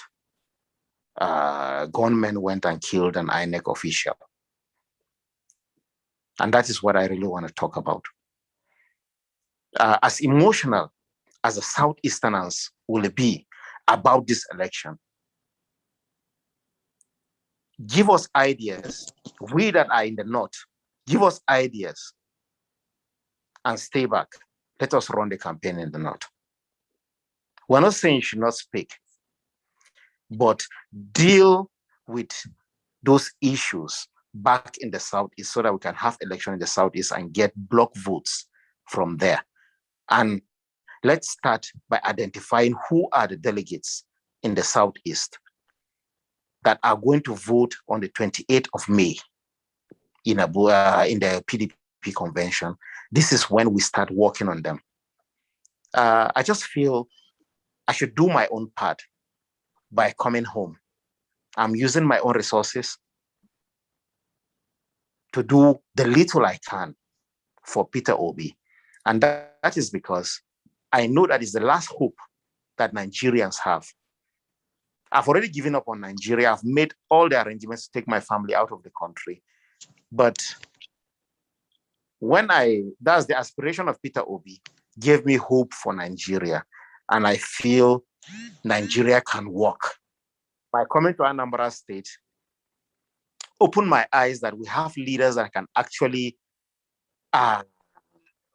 gunmen went and killed an INEC official. And that is what I really want to talk about. As emotional as the Southeasterners will be about this election, give us ideas, we that are in the North, give us ideas and stay back. Let us run the campaign in the North. We're not saying you should not speak, but deal with those issues back in the Southeast so that we can have election in the Southeast and get block votes from there. And let's start by identifying who are the delegates in the Southeast that are going to vote on the 28th of May in the PDP convention. This is when we start working on them. I just feel I should do my own part by coming home. I'm using my own resources to do the little I can for PeterObi. And that is because I know that is the last hope that Nigerians have. I've already given up on Nigeria. I've made all the arrangements to take my family out of the country. But that's the aspiration of PeterObi, gave me hope for Nigeria. And I feel Nigeria can work. By coming to Anambra State, open my eyes that we have leaders that can actually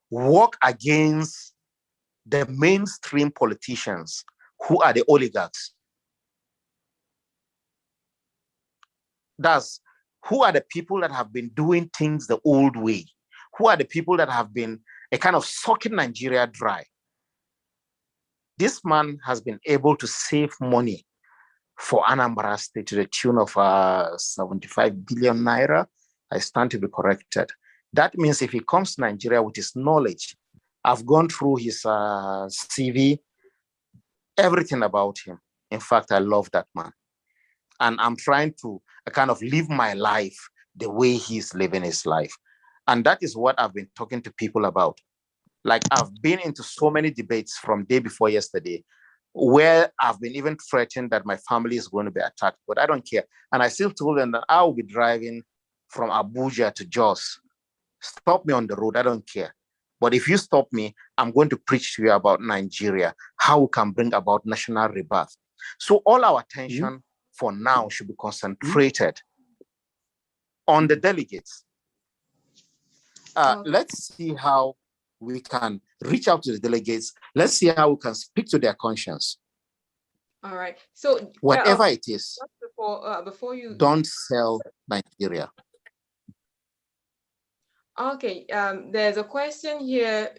work against the mainstream politicians who are the oligarchs. That's who are the people that have been doing things the old way? Who are the people that have been a kind of sucking Nigeria dry? This man has been able to save money for Anambra State to the tune of 75 billion naira. I stand to be corrected. That means if he comes to Nigeria with his knowledge, I've gone through his CV, everything about him. In fact, I love that man. And I'm trying to kind of live my life the way he's living his life. And that is what I've been talking to people about. Like, I've been into so many debates from day before yesterday where I've been even threatened that my family is going to be attacked, but I don't care. And I still told them that I will be driving from Abuja to Jos. Stop me on the road, I don't care. But if you stop me, I'm going to preach to you about Nigeria, how we can bring about national rebirth. So all our attention for now should be concentrated on the delegates. Let's see how we can reach out to the delegates. Let's see how we can speak to their conscience. All right. So whatever it is, before you don't sell Nigeria. Okay. There's a question here.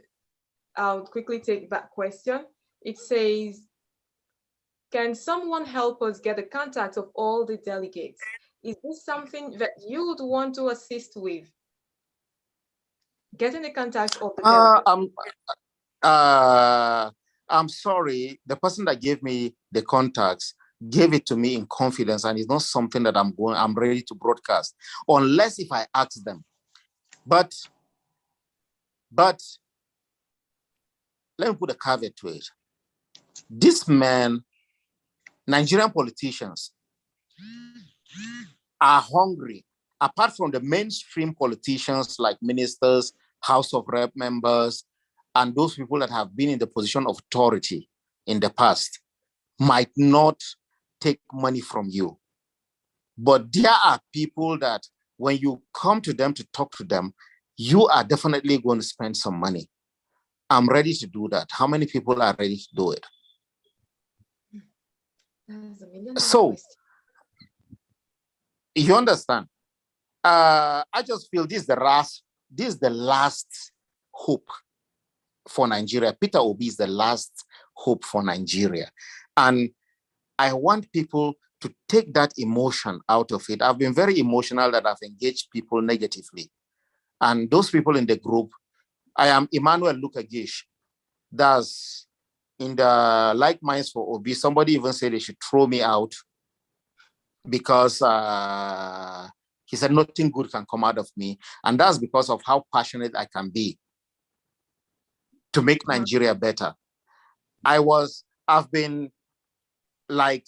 I'll quickly take that question. It says, can someone help us get the contact of all the delegates? Is this something that you would want to assist with? Getting the contact of the delegates. I'm sorry, the person that gave me the contacts gave it to me in confidence, and it's not something that I'm ready to broadcast, unless if I ask them. But let me put a caveat to it. This man, Nigerian politicians are hungry. Apart from the mainstream politicians like ministers, House of Rep members, and those people that have been in the position of authority in the past, might not take money from you. But there are people that when you come to them to talk to them, you are definitely going to spend some money. I'm ready to do that. How many people are ready to do it? So, you understand? I just feel this is the last hope for Nigeria. PeterObi is the last hope for Nigeria. And I want people to take that emotion out of it. I've been very emotional that I've engaged people negatively. And those people in the group, I am Emmanuel Ukachi. That's in the like minds for Obi. Somebody even said they should throw me out because he said nothing good can come out of me. And that's because of how passionate I can be to make Nigeria better. I've been like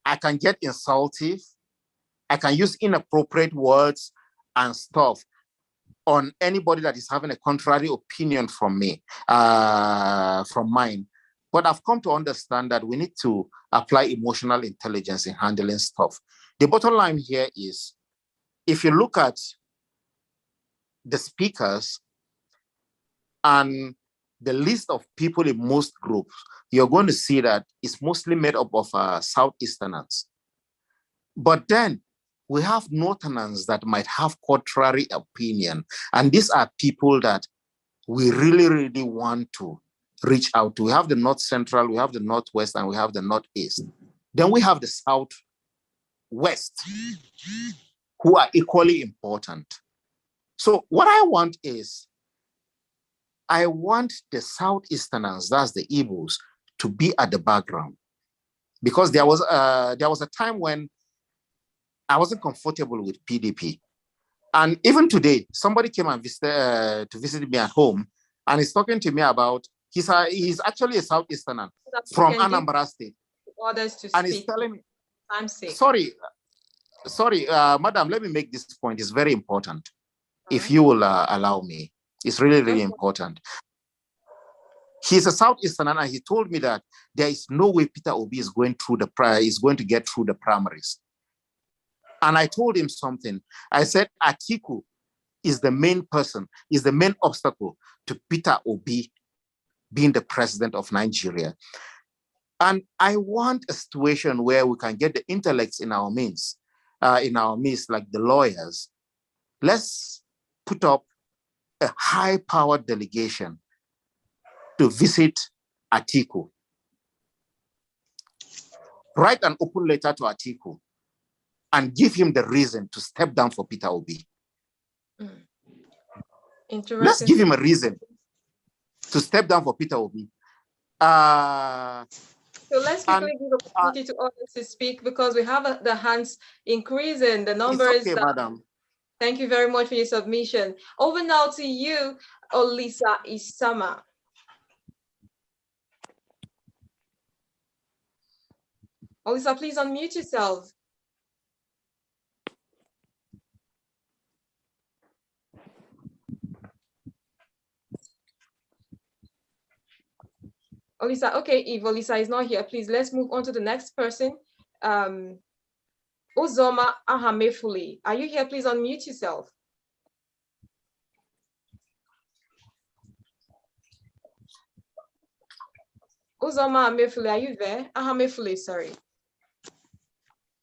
I can get insultive. I can use inappropriate words and stuff on anybody that is having a contrary opinion from me, from mine. But I've come to understand that we need to apply emotional intelligence in handling stuff. The bottom line here is, if you look at the speakers and the list of people in most groups, you're going to see that it's mostly made up of Southeasterners. But then we have Northerners that might have contrary opinion. And these are people that we really, really want to reach out to. We have the North Central, we have the Northwest, and we have the Northeast. Then we have the Southwest, who are equally important. So what I want is, I want the Southeasterners, that's the Igbos, to be at the background. Because there was a time when I wasn't comfortable with PDP. And even today, somebody came and to visit me at home, and he's talking to me about, he's actually a Southeasterner from Anambra State. Others to and speak. he's telling me, I'm sick. Sorry, madam, let me make this point. It's very important. If you will allow me. It's really, really important. He's a Southeasterner, and he told me that there is no way PeterObi is going to get through the primaries. And I told him something. I said, Atiku is the main person, is the main obstacle to PeterObi being the president of Nigeria. And I want a situation where we can get the intellects in our midst, like the lawyers. Let's put up a high-powered delegation to visit Atiku. Write an open letter to Atiku and give him the reason to step down for PeterObi. Let's give him a reason to step down for PeterObi. So let's quickly give opportunity to others to speak, because we have the hands increasing, the numbers. It's okay, madam. Thank you very much for your submission. Over now to you, Olisa Isama. Olisa, please unmute yourself. Olisa, okay, if Olisa is not here, please let's move on to the next person. Uzoma Ahamefuli, are you here? Please unmute yourself. Uzoma Amefule, are you there? Ahamefule, sorry.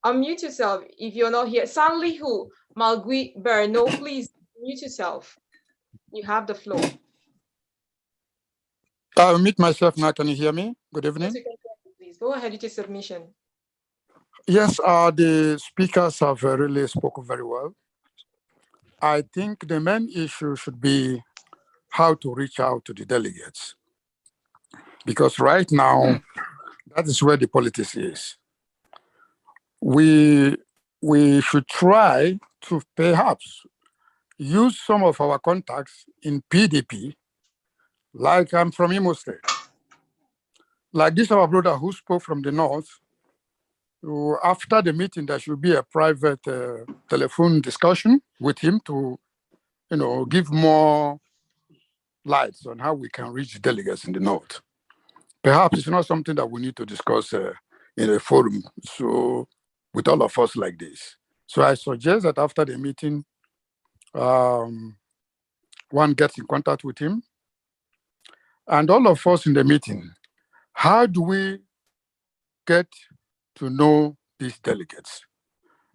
Unmute yourself if you're not here. Sanlihu Malgui Berno, please mute yourself. You have the floor. I'll mute myself now. Can you hear me? Good Yes, evening. you can hear me, please. Go ahead with your submission. Yes, the speakers have really spoken very well. I think the main issue should be how to reach out to the delegates. Because right now, that is where the politics is. We should try to perhaps use some of our contacts in PDP, like I'm from Imo State. Like this, our brother who spoke from the north, after the meeting, there should be a private telephone discussion with him to, give more lights on how we can reach delegates in the north. Perhaps it's not something that we need to discuss in a forum, so with all of us like this. So I suggest that after the meeting, one gets in contact with him, and all of us in the meeting, how do we get to know these delegates?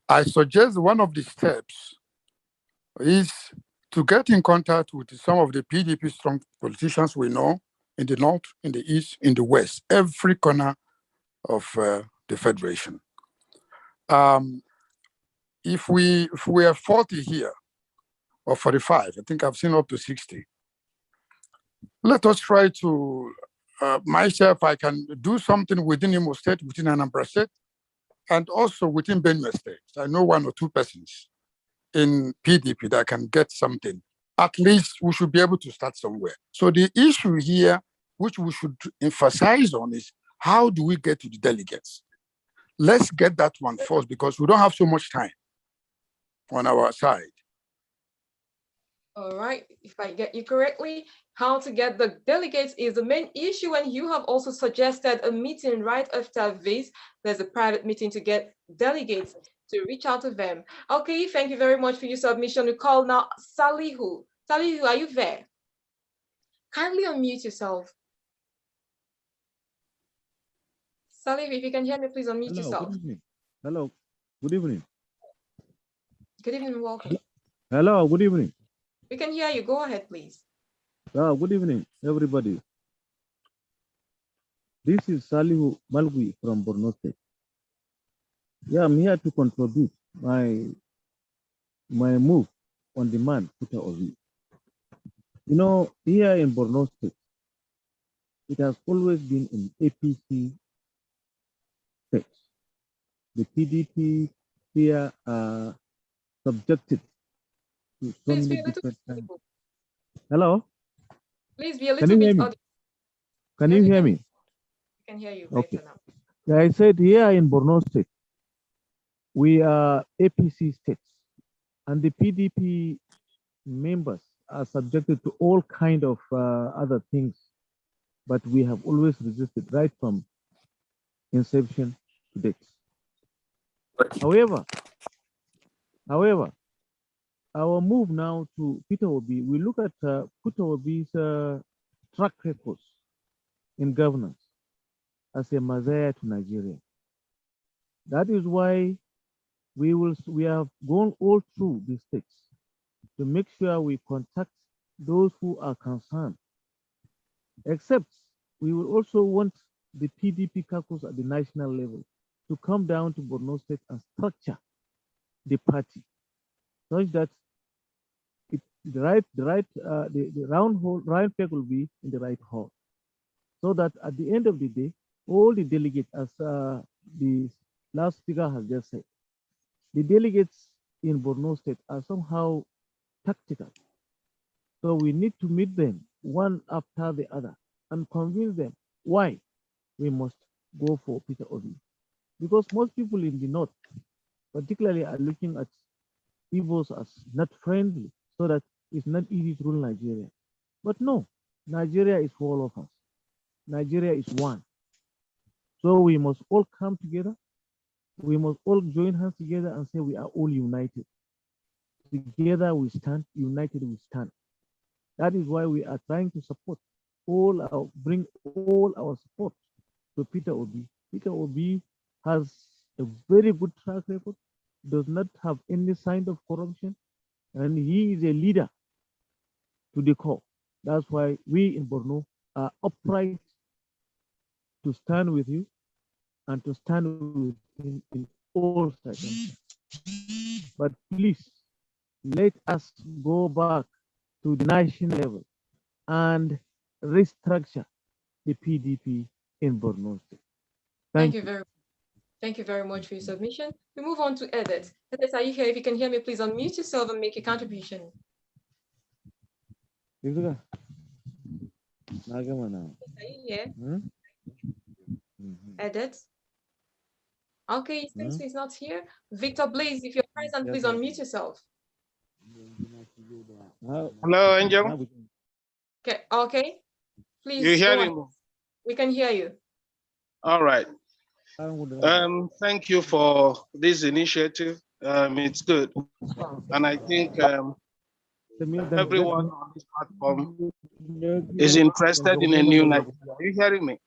I suggest one of the steps is to get in contact with some of the PDP strong politicians we know in the north, in the east, in the west, every corner of the federation. If we are 40 here, or 45, I think I've seen up to 60. Let us try to, myself, I can do something within Imo State, within Anambra State, and also within Benue State. I know one or two persons in PDP that can get something. At least we should be able to start somewhere. So the issue here, which we should emphasize on, is how do we get to the delegates? Let's get that one first, because we don't have so much time on our side. All right, if I get you correctly, how to get the delegates is the main issue, and you have also suggested a meeting right after this. There's a private meeting to get delegates to reach out to them. Okay, thank you very much for your submission. We call now Salihu. Salihu, are you there? Kindly unmute yourself. Salihu, if you can hear me, please unmute yourself. Good evening. Hello, good evening. Good evening, welcome. Hello, good evening. We can hear you. Go ahead, please. Good evening, everybody. This is Salihu Malgui from Borno State. Yeah, I'm here to contribute my move on the man, PeterObi. Here in Borno State, it has always been an APC state. The PDP here are subjected to so many different things. Hello? Please be a little bit audible. Can you hear me? I can hear you Okay. better now. I said here in Borno State, we are APC states, and the PDP members are subjected to all kind of other things, but we have always resisted right from inception to date. However, our move now to PeterObi, we look at PeterObi's track records in governance as a messiah to Nigeria. That is why we have gone all through the states to make sure we contact those who are concerned. Except we will also want the PDP caucus at the national level to come down to Borno State and structure the party such that the round peg will be in the right hole, so that at the end of the day, all the delegates, as the last speaker has just said, the delegates in Borno State are somehow tactical. So we need to meet them one after the other and convince them why we must go for PeterObi. Because most people in the north, particularly, are looking at Igbos as not friendly, so that it's not easy to rule Nigeria. But no, Nigeria is for all of us. Nigeria is one. So we must all come together. We must all join hands together and say we are all united. Together we stand, united we stand. That is why we are trying to support bring all our support to PeterObi. PeterObi has a very good track record, does not have any sign of corruption, and he is a leader to the core. That's why we in Borno are upright to stand with you and to stand with him in all circumstances. But please, let us go back to the national level and restructure the PDP in Borno State. Thank you very much for your submission. We move on to Edith. Edith, are you here? If you can hear me, please unmute yourself and make a contribution. Are you here? Edith? Okay, since he's not here, Victor Blaze, if you're present, please unmute yourself. Hello, Angel. Okay. Please. You hearing me? We can hear you. All right. Thank you for this initiative. It's good. And I think everyone on this platform is interested in a new Nigeria. Are you hearing me?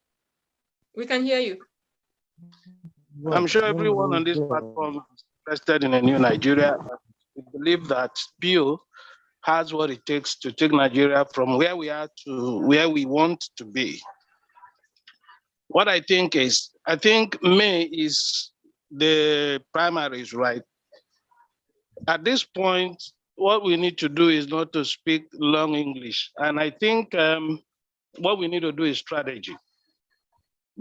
We can hear you. I'm sure everyone on this platform is interested in a new Nigeria. We believe that PO has what it takes to take Nigeria from where we are to where we want to be. What I think is, May is the primaries, right? At this point, what we need to do is not to speak long English. And I think what we need to do is strategy.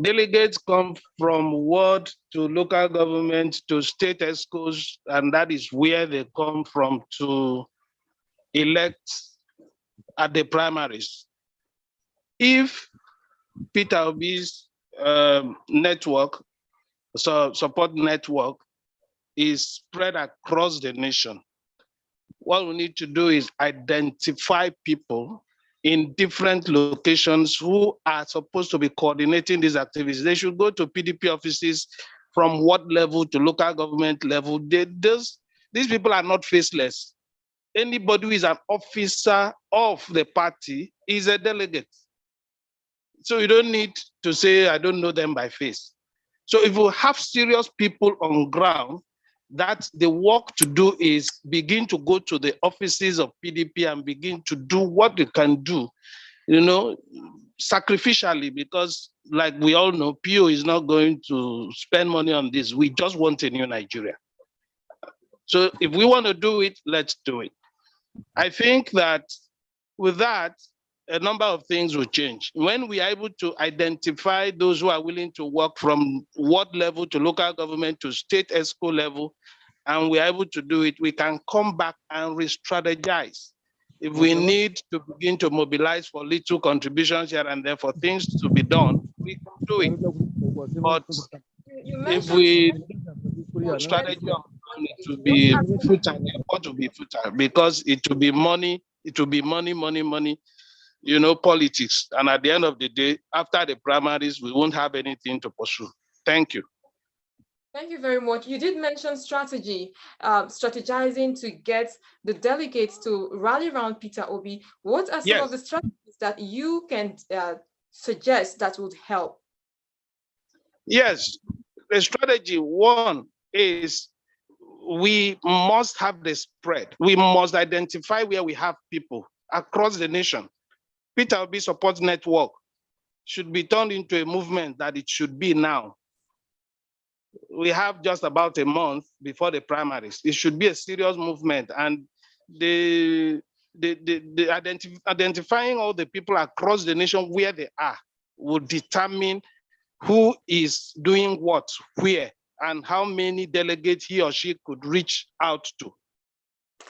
Delegates come from ward to local government to state ESCOs, and that is where they come from to elect at the primaries. If PeterObi's network, support network, is spread across the nation, what we need to do is identify people in different locations who are supposed to be coordinating these activities. They should go to PDP offices from what level to local government level. These people are not faceless. Anybody who is an officer of the party is a delegate. So you don't need to say, I don't know them by face. So if we have serious people on ground, that the work to do is begin to go to the offices of PDP and begin to do what they can do, sacrificially, because like we all know, PO is not going to spend money on this. We just want a new Nigeria. So if we want to do it, let's do it. I think that with that, a number of things will change. When we are able to identify those who are willing to work from ward level to local government to state ESCO level, and we are able to do it, we can come back and re-strategize. If we need to begin to mobilize for little contributions here and there for things to be done, we can do it. But if we put strategy on it to be futile, what will be futile? Because it will be money, politics. And at the end of the day, after the primaries, we won't have anything to pursue. Thank you. Thank you very much. You did mention strategy, strategizing to get the delegates to rally around PeterObi. What are some of the strategies that you can suggest that would help? Yes, the strategy one is we must have the spread. We must identify where we have people across the nation. PeterObi Support Network should be turned into a movement that it should be now. We have just about a month before the primaries. It should be a serious movement, and identifying all the people across the nation where they are will determine who is doing what, where, and how many delegates he or she could reach out to.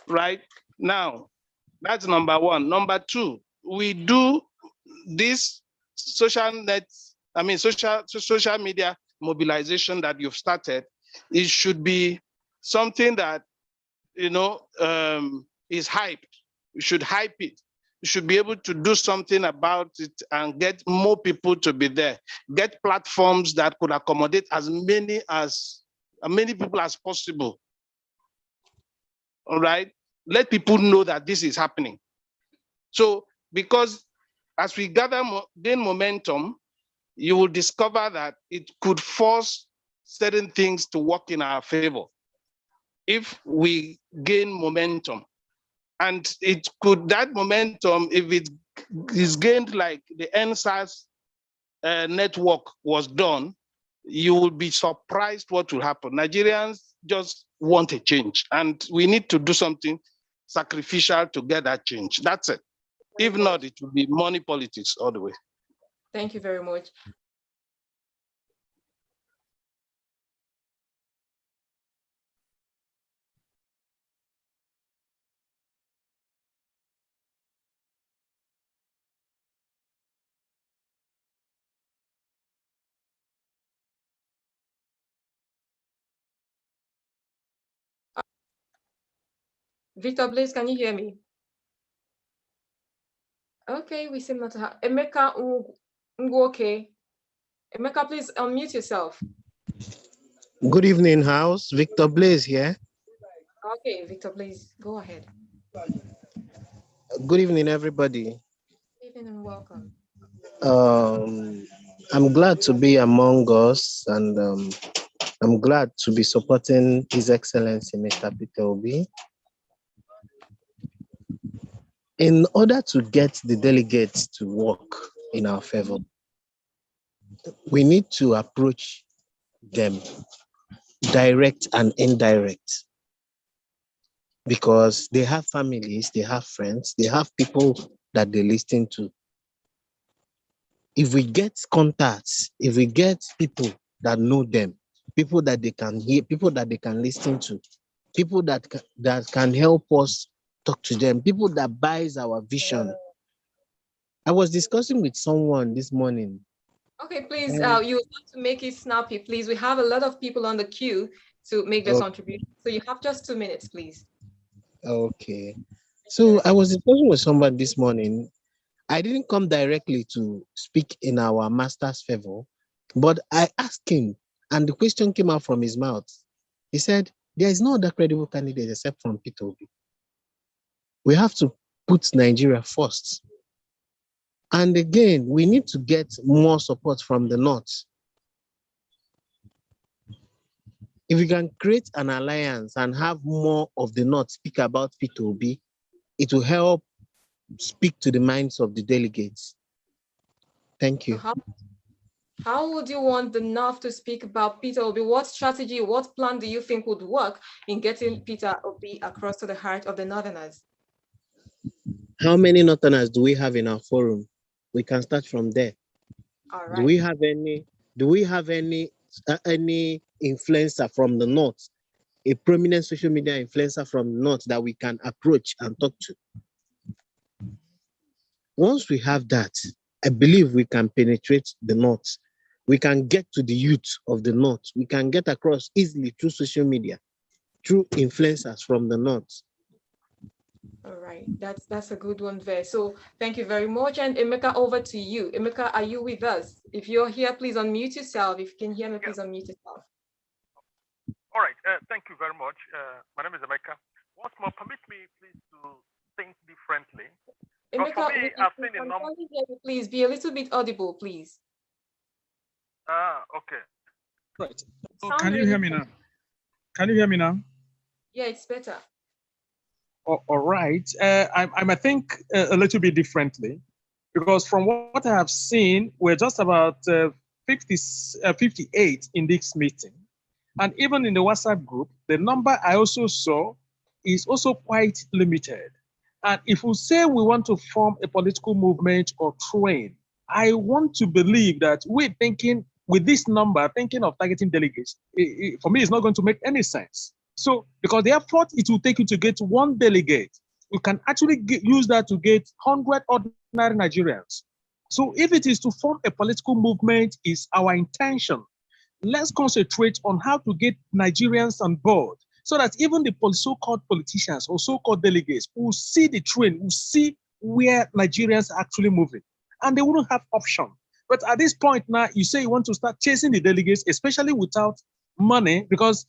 Right now, that's number one. Number two, we do this social media mobilization that you've started. It should be something that is hyped. You should hype it. You should be able to do something about it and get more people to be there. Get platforms that could accommodate as many people as possible. All right. Let people know that this is happening. So, because as we gain momentum, you will discover that it could force certain things to work in our favor if we gain momentum. And it could, that momentum, if it is gained like the NSAS network was done, you will be surprised what will happen. Nigerians just want a change, and we need to do something sacrificial to get that change. That's it. If not, it will be money politics all the way. Thank you very much. Victor, please, can you hear me? Okay, we seem not to have Emeka Ngwoke. Emeka, please unmute yourself. Good evening, House. Victor Blaze here. Okay, Victor, please go ahead. Good evening, everybody. Good evening and welcome. I'm glad to be among us, and I'm glad to be supporting His Excellency, Mr. PeterObi. In order to get the delegates to work in our favor, we need to approach them direct and indirect, because they have families, they have friends, they have people that they listen to. If we get contacts, if we get people that know them, people that they can hear, people that they can listen to, people that can help us talk to them, people that buys our vision. I was discussing with someone this morning. Okay, please, you have to make it snappy, please. We have a lot of people on the queue to make their contribution. So you have just 2 minutes, please. Okay. So I was discussing with someone this morning. I didn't come directly to speak in our master's favor, but I asked him, and the question came out from his mouth. He said, there is no other credible candidate except from PeterObi. We have to put Nigeria first. And again, we need to get more support from the North. If we can create an alliance and have more of the North speak about PeterObi, it will help speak to the minds of the delegates. Thank you. So how would you want the North to speak about PeterObi? What strategy, what plan do you think would work in getting PeterObi across to the heart of the Northerners? How many Northerners do we have in our forum? We can start from there. All right. Do we have any influencer from the North, a prominent social media influencer from the North that we can approach and talk to? Once we have that, I believe we can penetrate the North. We can get to the youth of the North. We can get across easily through social media, through influencers from the North. All right, that's a good one there. So thank you very much. And Emeka, over to you. Emeka, are you with us? If you're here, please unmute yourself. If you can hear me, please unmute yourself. All right, thank you very much. My name is Emeka. Once more, permit me please to think differently. Emeka, please be a little bit audible, please. Okay. Right. So can you hear me now? Can you hear me now? Yeah, it's better. All right. I might think a little bit differently, because from what I have seen, we're just about 58 in this meeting. And even in the WhatsApp group, the number I also saw is also quite limited. And if we say we want to form a political movement or train, I want to believe that we're thinking with this number, thinking of targeting delegates, for me, it's not going to make any sense. So, because the effort it will take you to get one delegate, you can actually use that to get 100 ordinary Nigerians. So if it is to form a political movement is our intention, let's concentrate on how to get Nigerians on board so that even the so-called politicians or so-called delegates will see the trend, will see where Nigerians are actually moving, and they wouldn't have option. But at this point now, you say you want to start chasing the delegates, especially without money, because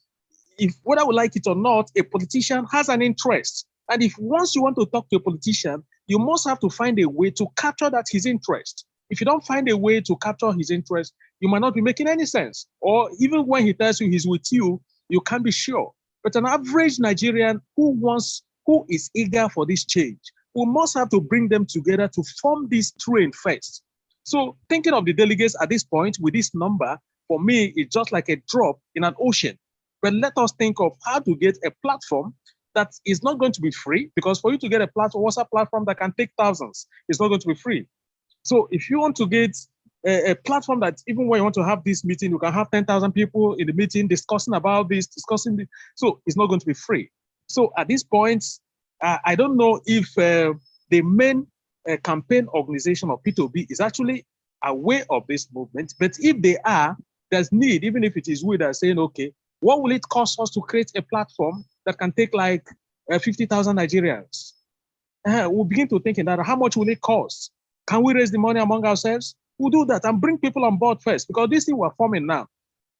if whether we like it or not, a politician has an interest. And if once you want to talk to a politician, you must have to find a way to capture that his interest. If you don't find a way to capture his interest, you might not be making any sense. Or even when he tells you he's with you, you can't be sure. But an average Nigerian who is eager for this change, we must have to bring them together to form this train first. So thinking of the delegates at this point with this number, for me, it's just like a drop in an ocean. But let us think of how to get a platform that is not going to be free, because for you to get a platform, WhatsApp platform that can take thousands, it's not going to be free. So if you want to get a platform that even when you want to have this meeting, you can have 10,000 people in the meeting discussing about this, so it's not going to be free. So at this point, I don't know if the main campaign organization of PeterObi is actually aware of this movement, but if they are, there's need, even if it is we that are saying, okay, what will it cost us to create a platform that can take like 50,000 Nigerians? We'll begin to think in that, how much will it cost? Can we raise the money among ourselves? We'll do that and bring people on board first, because this thing we're forming now,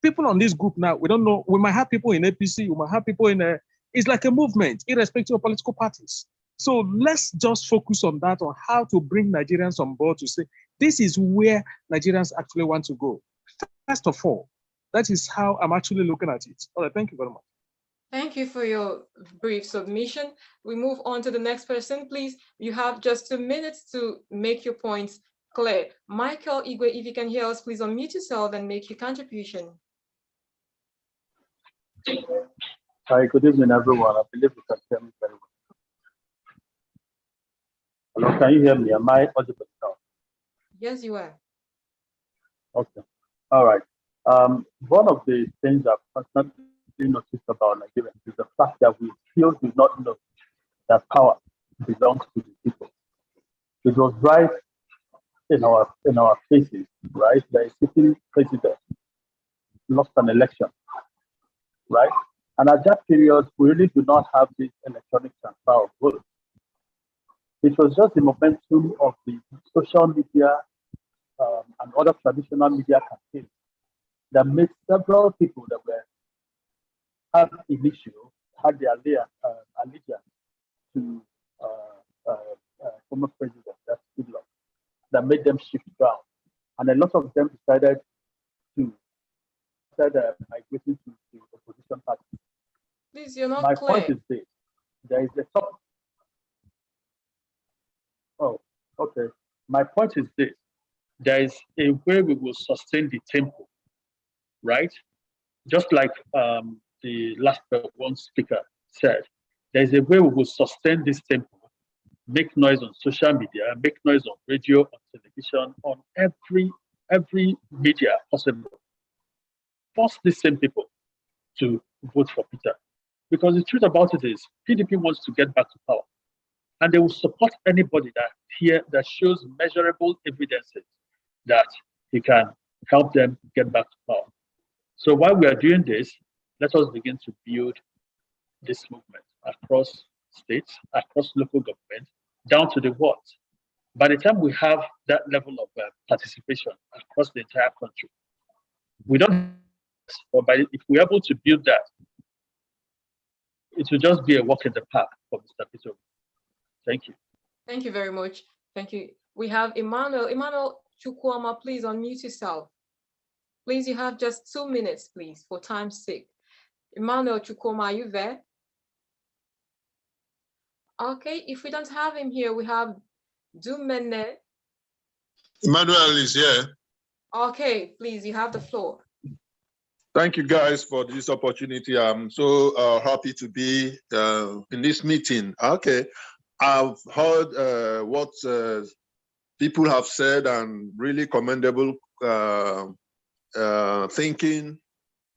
people on this group now, we don't know, we might have people in APC, we might have people in, it's like a movement, irrespective of political parties. So let's just focus on that, on how to bring Nigerians on board to say, this is where Nigerians actually want to go. First of all, that is how I'm actually looking at it. All right, thank you very much. Thank you for your brief submission. We move on to the next person, please. You have just 2 minutes to make your points clear. Michael Igwe, if you can hear us, please unmute yourself and make your contribution. Hi, good evening, everyone. I believe you can hear me very well. Hello, can you hear me? Am I audible now? Yes, you are. Okay. All right. One of the things I've constantly noticed about Nigerians is the fact that we still do not know that power belongs to the people. It was right in our faces, right? The sitting president lost an election, right? And at that period, we really do not have this electronic transfer of votes. It was just the momentum of the social media and other traditional media campaigns that made several people that were had initial had their allegiance to former president, that's Goodluck, that made them shift ground. And a lot of them decided migrating to the opposition party. Please, you're not My clear. point is this: there is a top. Oh, okay. My point is this: there is a way we will sustain the tempo, right? Just like the last one speaker said, there is a way we will sustain this tempo, make noise on social media, make noise on radio, on television, on every media possible. Force the same people to vote for Peter. Because the truth about it is, PDP wants to get back to power. And they will support anybody that shows measurable evidences that he can help them get back to power. So while we are doing this, let us begin to build this movement across states, across local government, down to the world. By the time we have that level of participation across the entire country, we don't, but if we're able to build that, it will just be a walk in the park for Mr. PeterObi. Thank you. Thank you very much. Thank you. We have Emmanuel. Emmanuel Chukwuma, please unmute yourself. Please, you have just 2 minutes, please, for time's sake. Emmanuel Chukwuma, are you there? Okay, if we don't have him here, we have Dumene. Emmanuel is here. Okay, please, you have the floor. Thank you guys for this opportunity. I'm so happy to be in this meeting. Okay, I've heard what people have said and really commendable thinking.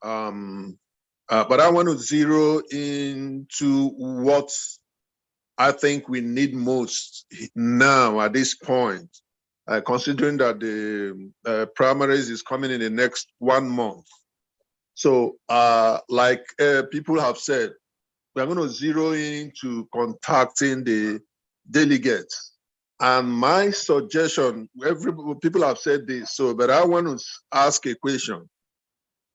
But I want to zero into what I think we need most now at this point, considering that the primaries is coming in the next 1 month. So like people have said, we're going to zero into contacting the delegates. And my suggestion, people have said this, but I want to ask a question.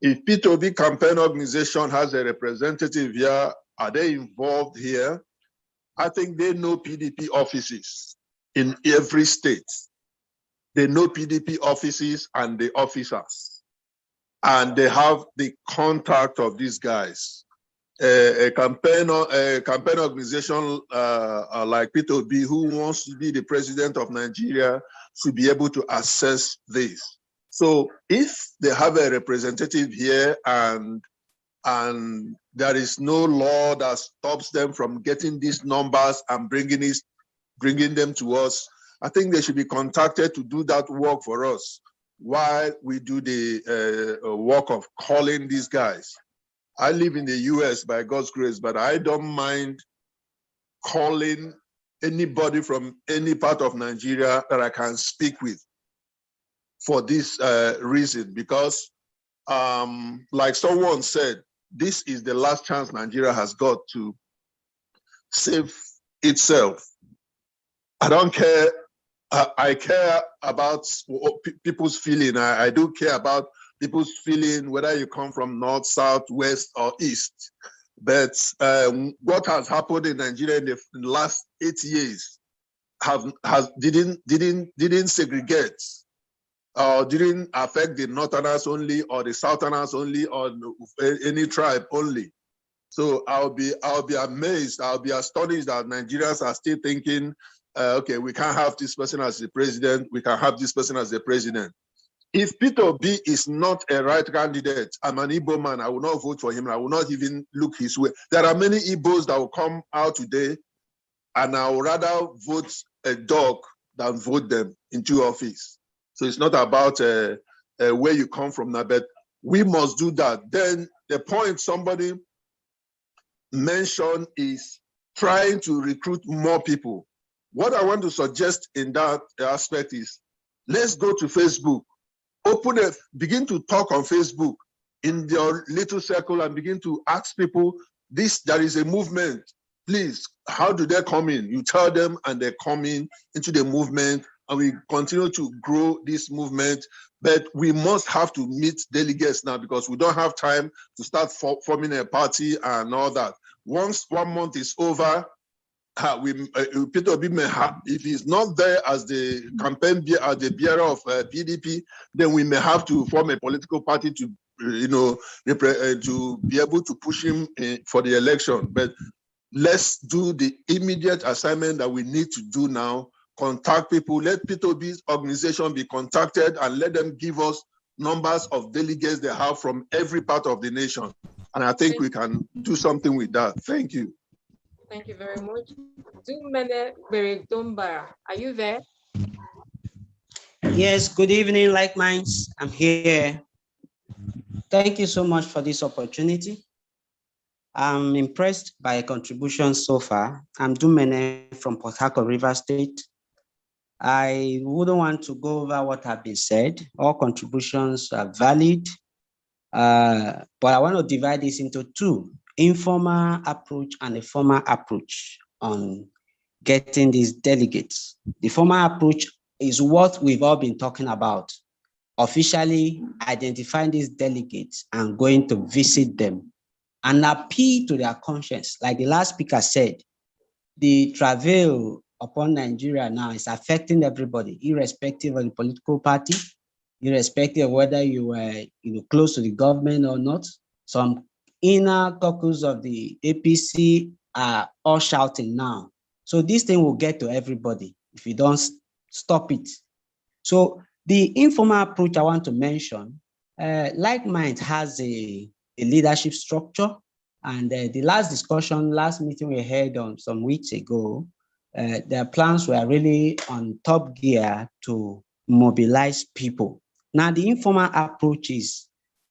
If PeterObi campaign organization has a representative here, are they involved here? I think they know PDP offices in every state. They know PDP offices and the officers, and they have the contact of these guys. A campaign organization like PeterObi, who wants to be the president of Nigeria, should be able to assess this. So if they have a representative here and there is no law that stops them from getting these numbers and bringing them to us, I think they should be contacted to do that work for us while we do the work of calling these guys. I live in the US by God's grace, but I don't mind calling anybody from any part of Nigeria that I can speak with for this reason, because like someone said, this is the last chance Nigeria has got to save itself. I don't care. I care about people's feeling. I do care about people's feeling, whether you come from north, south, west, or east. But what has happened in Nigeria in the last 8 years didn't segregate, or didn't affect the northerners only, or the southerners only, or any tribe only. So I'll be amazed, I'll be astonished that Nigerians are still thinking, okay, we can't have this person as the president, we can have this person as the president. If PeterObi is not a right candidate, I'm an Igbo man, I will not vote for him, I will not even look his way. There are many Igbos that will come out today, and I would rather vote a dog than vote them into office. So it's not about where you come from now, but we must do that. Then the point somebody mentioned is trying to recruit more people. What I want to suggest in that aspect is, let's go to Facebook, begin to talk on Facebook in your little circle and begin to ask people, there is a movement, please, how do they come in? You tell them and they come into the movement, and we continue to grow this movement. But we must have to meet delegates now, because we don't have time to start forming a party and all that. Once 1 month is over, PeterObi may have, if he's not there as the campaign as the bearer of PDP, then we may have to form a political party to, to be able to push him for the election. But let's do the immediate assignment that we need to do now. Contact people. Let PeterObi's organization be contacted, and let them give us numbers of delegates they have from every part of the nation. And I think we can do something with that. Thank you. Thank you very much. Dumene Beredombara, are you there? Yes, good evening, like minds. I'm here. Thank you so much for this opportunity. I'm impressed by your contribution so far. I'm Dumene from Port Harcourt, Rivers State. I wouldn't want to go over what has been said. All contributions are valid, but I want to divide this into two: informal approach and a formal approach on getting these delegates. The formal approach is what we've all been talking about, officially identifying these delegates and going to visit them and appeal to their conscience. Like the last speaker said, the travail upon Nigeria now is affecting everybody, irrespective of the political party, irrespective of whether you were close to the government or not. Some inner caucus of the APC are all shouting now. So this thing will get to everybody if you don't stop it. So the informal approach I want to mention, Like Mind has a leadership structure. And the last meeting we had on some weeks ago, their plans were really on top gear to mobilize people. Now, the informal approach is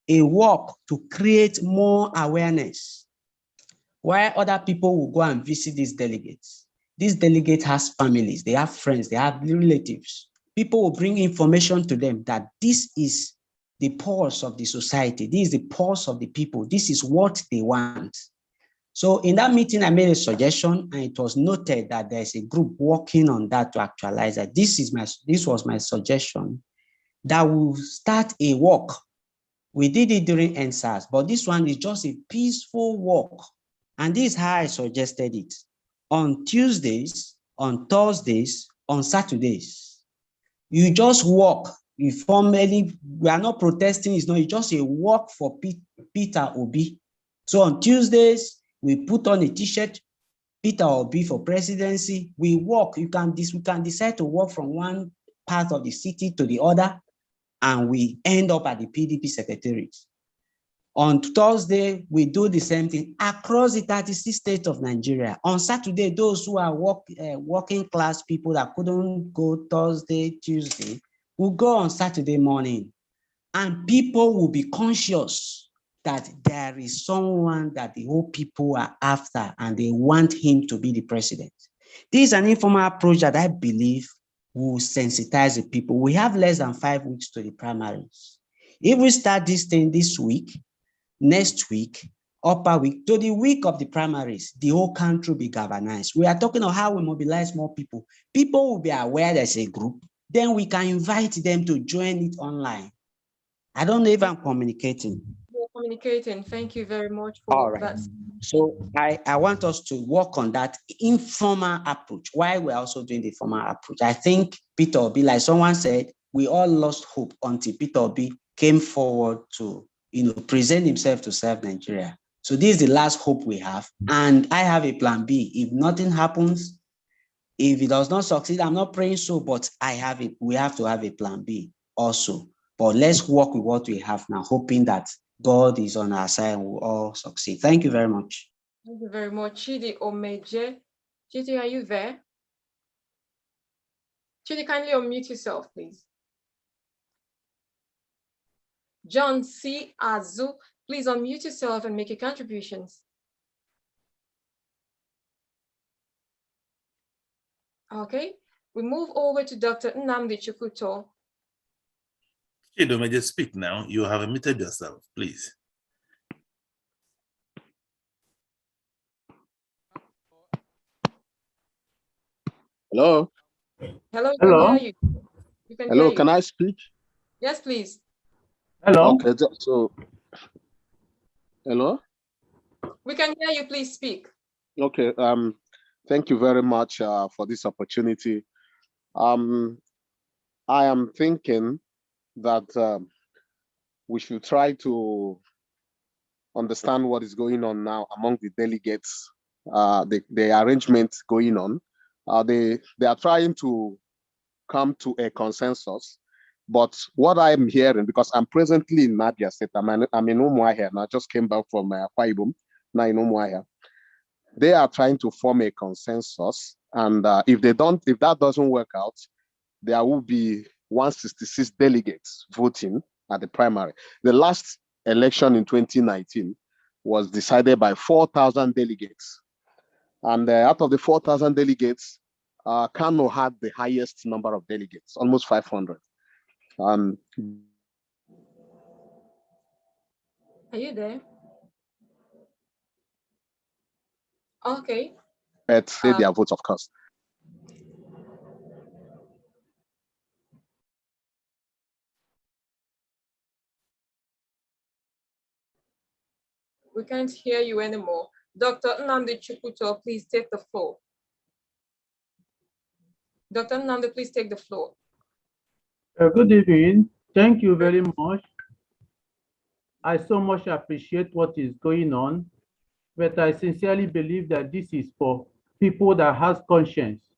a work to create more awareness, where other people will go and visit these delegates. These delegates have families, they have friends, they have relatives. People will bring information to them that this is the pulse of the society, this is the pulse of the people, this is what they want. So in that meeting, I made a suggestion, and it was noted that there's a group working on that to actualize that. This was my suggestion, that we'll start a walk. We did it during NSAS, but this one is just a peaceful walk. And this is how I suggested it. On Tuesdays, on Thursdays, on Saturdays, You just walk. We are not protesting, it's not, it's just a walk for PeterObi. So on Tuesdays, we put on a t-shirt, PeterObi for presidency. We walk. We can decide to walk from one part of the city to the other, and we end up at the PDP secretariat. On Thursday, we do the same thing across the 36 states of Nigeria. On Saturday, those who are working class people that couldn't go Thursday, Tuesday, will go on Saturday morning. And people will be conscious that there is someone that the whole people are after and they want him to be the president. This is an informal approach that I believe will sensitize the people. We have less than 5 weeks to the primaries. If we start this thing this week, next week, upper week, to the week of the primaries, the whole country will be galvanized. We are talking about how we mobilize more people. People will be aware there's a group, then we can invite them to join it online. I don't know if I'm communicating. You're communicating. Thank you very much for that. So I want us to work on that informal approach while we're also doing the formal approach. I think PeterObi, like someone said, we all lost hope until PeterObi came forward to present himself to serve Nigeria. So this is the last hope we have. And I have a plan B. If nothing happens, if it does not succeed, I'm not praying so, but we have to have a plan B also. But let's work with what we have now, hoping that God is on our side and we'll all succeed. Thank you very much. Thank you very much. Chidi Omeje. Chidi, are you there? Chidi, kindly unmute yourself, please. John C. Azu, please unmute yourself and make your contributions. Okay, we move over to Dr. Nnamdi Chukwuto. Chido, may just speak now. You have muted yourself, please. Hello. Hello. Hello. Can hear you. Hello. Can I speak? Yes, please. Hello. Okay. So, hello. We can hear you. Please speak. Okay. Thank you very much for this opportunity. I am thinking that we should try to understand what is going on now among the delegates, the arrangements going on. They are trying to come to a consensus, but what I'm hearing, because I'm presently in Abia State, I'm in Umuahia, and I just came back from Akwa Ibom, now in Umuahia. They are trying to form a consensus, and if that doesn't work out, there will be 166 delegates voting at the primary. The last election in 2019 was decided by 4,000 delegates. And out of the 4,000 delegates, Kano had the highest number of delegates, almost 500. Are you there? Okay. Let's say their votes, of course. We can't hear you anymore. Dr. Nnamdi Chukwuto, please take the floor. Dr. Nnamdi, please take the floor. Good evening. Thank you very much. I so much appreciate what is going on, but I sincerely believe that this is for people that has conscience,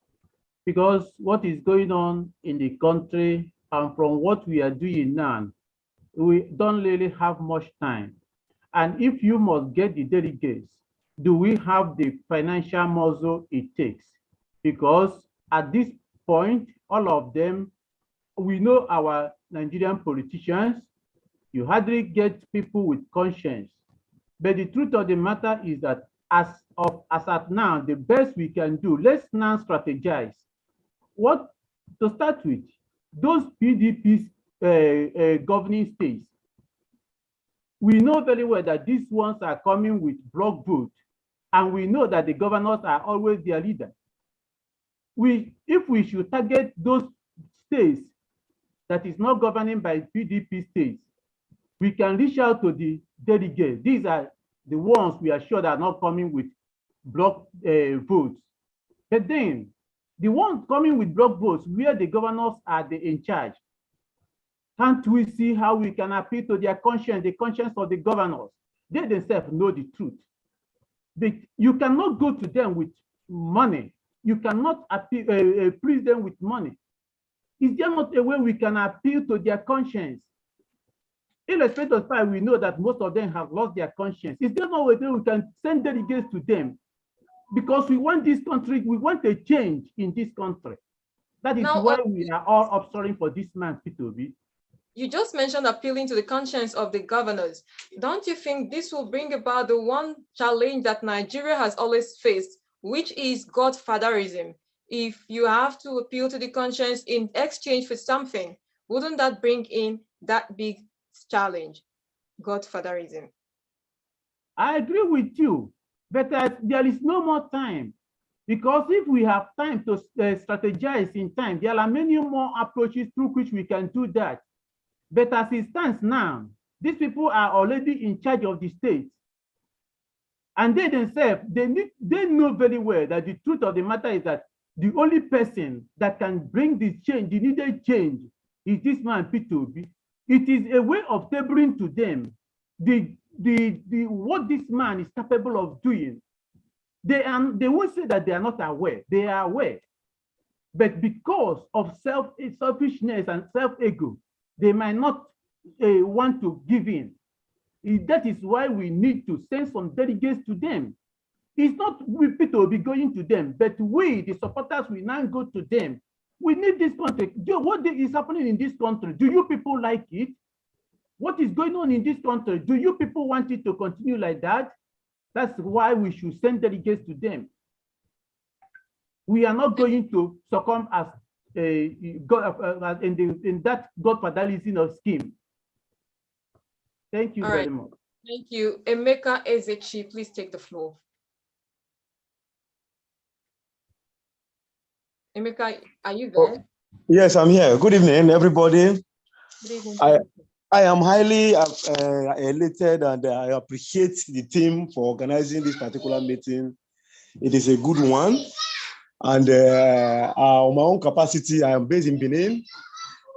because what is going on in the country and from what we are doing now, we don't really have much time. And if you must get the delegates, do we have the financial muscle it takes? Because at this point, all of them, we know our Nigerian politicians, you hardly get people with conscience. But the truth of the matter is that as at now, the best we can do, let's now strategize. What to start with, those PDP governing states, we know very well that these ones are coming with block vote, and we know that the governors are always their leader. If we should target those states that is not governing by PDP states, we can reach out to the delegates. These are the ones we are sure that are not coming with block votes. But then The ones coming with block votes where the governors are in charge. Can't we see how we can appeal to their conscience, the conscience of the governors? They themselves know the truth. You cannot go to them with money. You cannot appeal, please them with money. Is there not a way we can appeal to their conscience? Irrespective of the fact we know that most of them have lost their conscience. Is there no way that we can send delegates to them? Because we want this country, we want a change in this country. That is why we are all upstalling for this man, PeterObi. You just mentioned appealing to the conscience of the governors. Don't you think this will bring about the one challenge that Nigeria has always faced, which is godfatherism? If you have to appeal to the conscience in exchange for something, wouldn't that bring in that big challenge, godfatherism? I agree with you, but there is no more time. Because if we have time to strategize in time, there are many more approaches through which we can do that. But as it stands now, these people are already in charge of the state. And they themselves, they know very well that the truth of the matter is that the only person that can bring this change, the needed change, is this man, PeterObi. It is a way of tabling to them what this man is capable of doing. They won't say that they are not aware. They are aware. But because of selfishness and self-ego, they might not want to give in. That is why we need to send some delegates to them. It's not we PeterObi going to them, but we, the supporters, will now go to them. We need this country. What is happening in this country? Do you people like it? What is going on in this country? Do you people want it to continue like that? That's why we should send delegates to them. We are not going to succumb as in that godfatherism scheme. Thank you very much. Thank you. Nneka Ezechi, please take the floor. Nneka, are you there? Yes, I'm here. Good evening, everybody. Good evening. I am highly elated and I appreciate the team for organizing this particular meeting. It is a good one. And on my own capacity, I am based in Benin.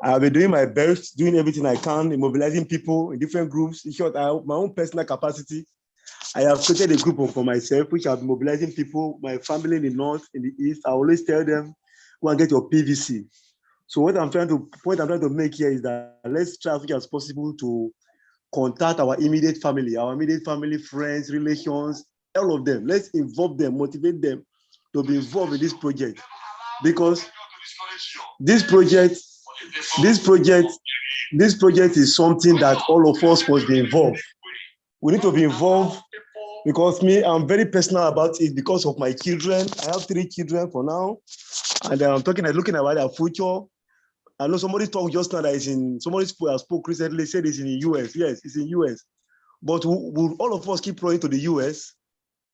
I've been doing my best, doing everything I can in mobilizing people in different groups. In short, I have my own personal capacity. I have created a group for myself, which I've been mobilizing people, my family in the north, in the east. I always tell them, go and get your PVC. So what I'm trying to make here is that let's try as much as possible to contact our immediate family, friends, relations, all of them. Let's involve them, motivate them to be involved in this project, because this project is something that all of us must be involved. We need to be involved because I'm very personal about it because of my children. I have 3 children for now, and I'm looking about their future. I know somebody talked just now that somebody spoke recently, said it's in the US. Yes, it's in the US. But will all of us keep running to the US?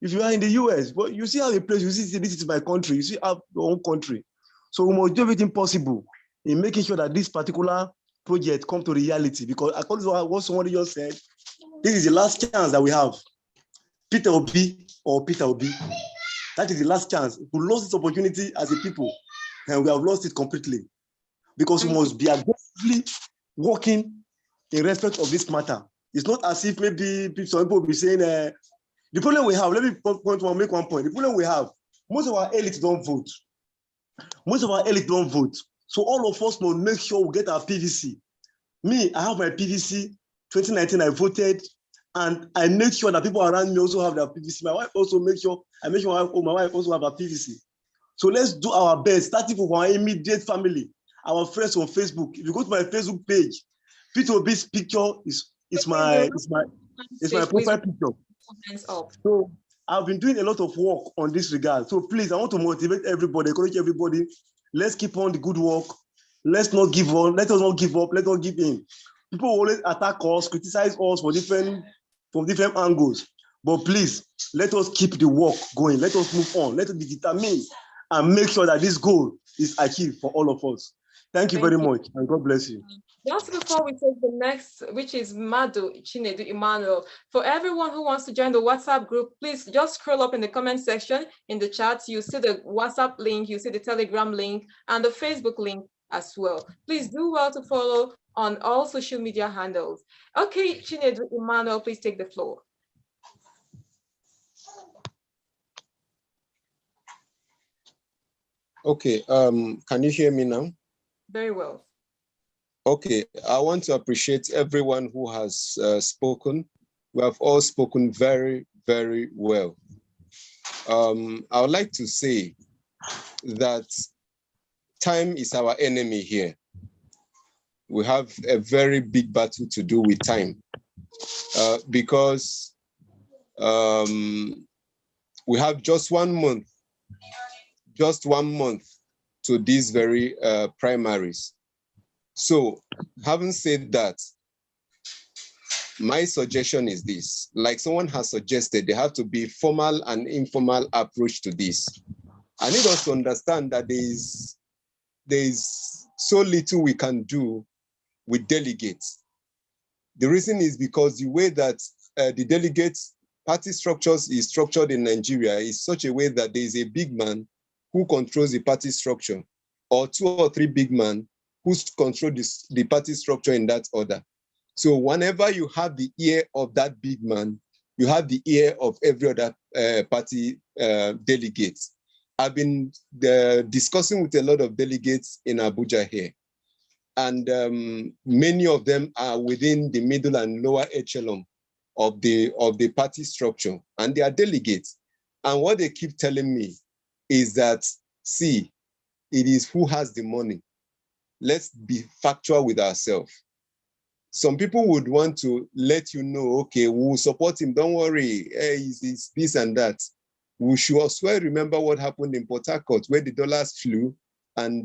If you are in the US, but you see how a place, you see this is my country, you see our own country. So we must do everything possible in making sure that this particular project comes to reality, because according to what somebody just said, this is the last chance that we have. PeterObi. That is the last chance. We lost this opportunity as a people, and we have lost it completely. Because we must be aggressively working in respect of this matter. It's not as if maybe some people will be saying, the problem we have, let me make one point. The problem we have, most of our elites don't vote. So all of us must make sure we get our PVC. Me, I have my PVC. 2019, I voted, and I make sure that people around me also have their PVC. My wife also my wife also have a PVC. So let's do our best, starting from our immediate family, our friends on Facebook. If you go to my Facebook page, PeterObi's picture is my profile picture. So I've been doing a lot of work on this regard. So please, I want to motivate everybody, encourage everybody. Let's keep on the good work. Let's not give on. Let us not give up. Let's not give in. People always attack us, criticize us from different angles. But please, let us keep the work going. Let us move on. Let us be determined and make sure that this goal is achieved for all of us. Thank you very much, and God bless you. Just before we take the next, which is Mmadu, Chinedu, Emmanuel, for everyone who wants to join the WhatsApp group, please just scroll up in the comment section in the chat. You see the WhatsApp link, you see the Telegram link, and the Facebook link as well. Please do well to follow on all social media handles. Okay, Chinedu, Emmanuel, please take the floor. Okay, can you hear me now? Very well. Okay, I want to appreciate everyone who has spoken. We have all spoken very, very well. I would like to say that time is our enemy here. We have a very big battle to do with time because we have just 1 month to these very primaries. So, having said that, my suggestion is this: like someone has suggested, there have to be formal and informal approach to this. I need us to understand that there is so little we can do with delegates. The reason is because the way that the delegates party structures is structured in Nigeria is such a way that there is a big man who controls the party structure, or 2 or 3 big men who control the party structure in that order. So whenever you have the ear of that big man, you have the ear of every other party delegates. I've been discussing with a lot of delegates in Abuja here, and many of them are within the middle and lower echelon of the party structure, and they are delegates. And what they keep telling me is that, see, it is who has the money. Let's be factual with ourselves. Some people would want to let you know, okay, we'll support him, don't worry, it's this and that. We should also remember what happened in Port Harcourt, where the dollars flew and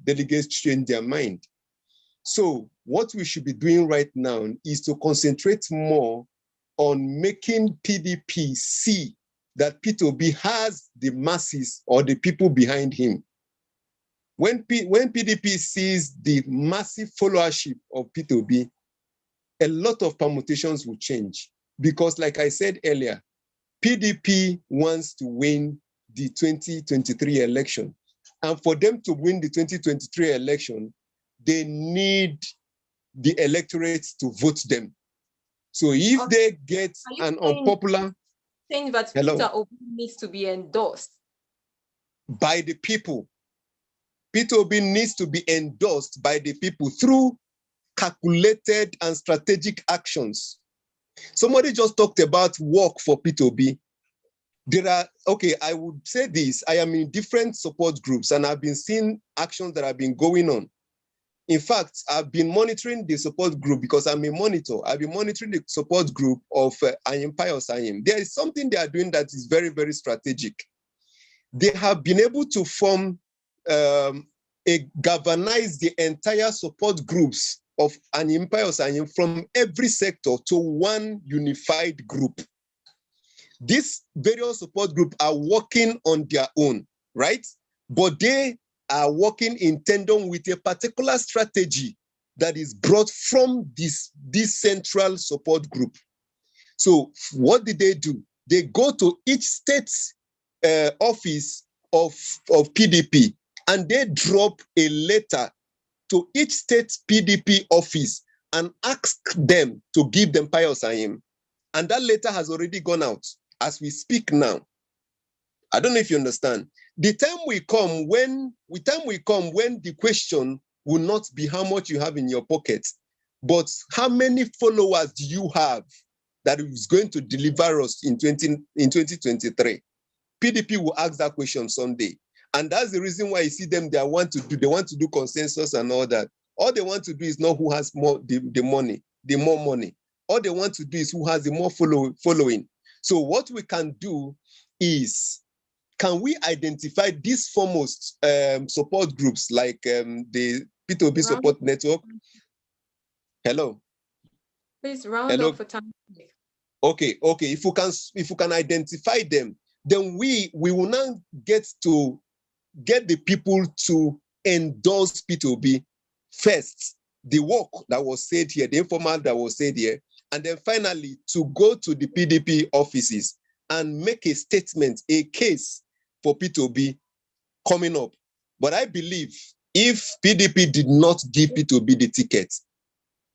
delegates changed their mind. So what we should be doing right now is to concentrate more on making PDP see that PeterObi has the masses or the people behind him. When PDP sees the massive followership of PeterObi, a lot of permutations will change. Because like I said earlier, PDP wants to win the 2023 election. And for them to win the 2023 election, they need the electorate to vote them. So if they get an unpopular... Saying that PeterObi needs to be endorsed by the people. PeterObi needs to be endorsed by the people through calculated and strategic actions. Somebody just talked about work for PeterObi. There are, okay, I would say this, I am in different support groups and I've been seeing actions that have been going on. In fact, I've been monitoring the support group because I'm a monitor. I've been monitoring the support group of PeterObi. There is something they are doing that is very, very strategic. They have been able to form galvanize the entire support groups of PeterObi from every sector to one unified group. These various support groups are working on their own, right? But they are working in tandem with a particular strategy that is brought from this central support group. So what did they do? They go to each state office of PDP and they drop a letter to each state PDP office and ask them to give them PeterObi. And that letter has already gone out as we speak now. I don't know if you understand. The time will come when the question will not be how much you have in your pocket, but how many followers do you have that is going to deliver us in 2023. PDP will ask that question someday. And that's the reason why you see them, they want to do consensus and all that. All they want to do is not who has more the money, the more money. All they want to do is who has the more following. So what we can do is, can we identify these foremost support groups like the PeterObi Support Network? Hello. Please round up for time. Okay. If we can identify them, then we will now get the people to endorse PeterObi first, the work that was said here, the informal that was said here, and then finally to go to the PDP offices and make a statement, a case for PeterObi coming up. But I believe if PDP did not give PeterObi the ticket,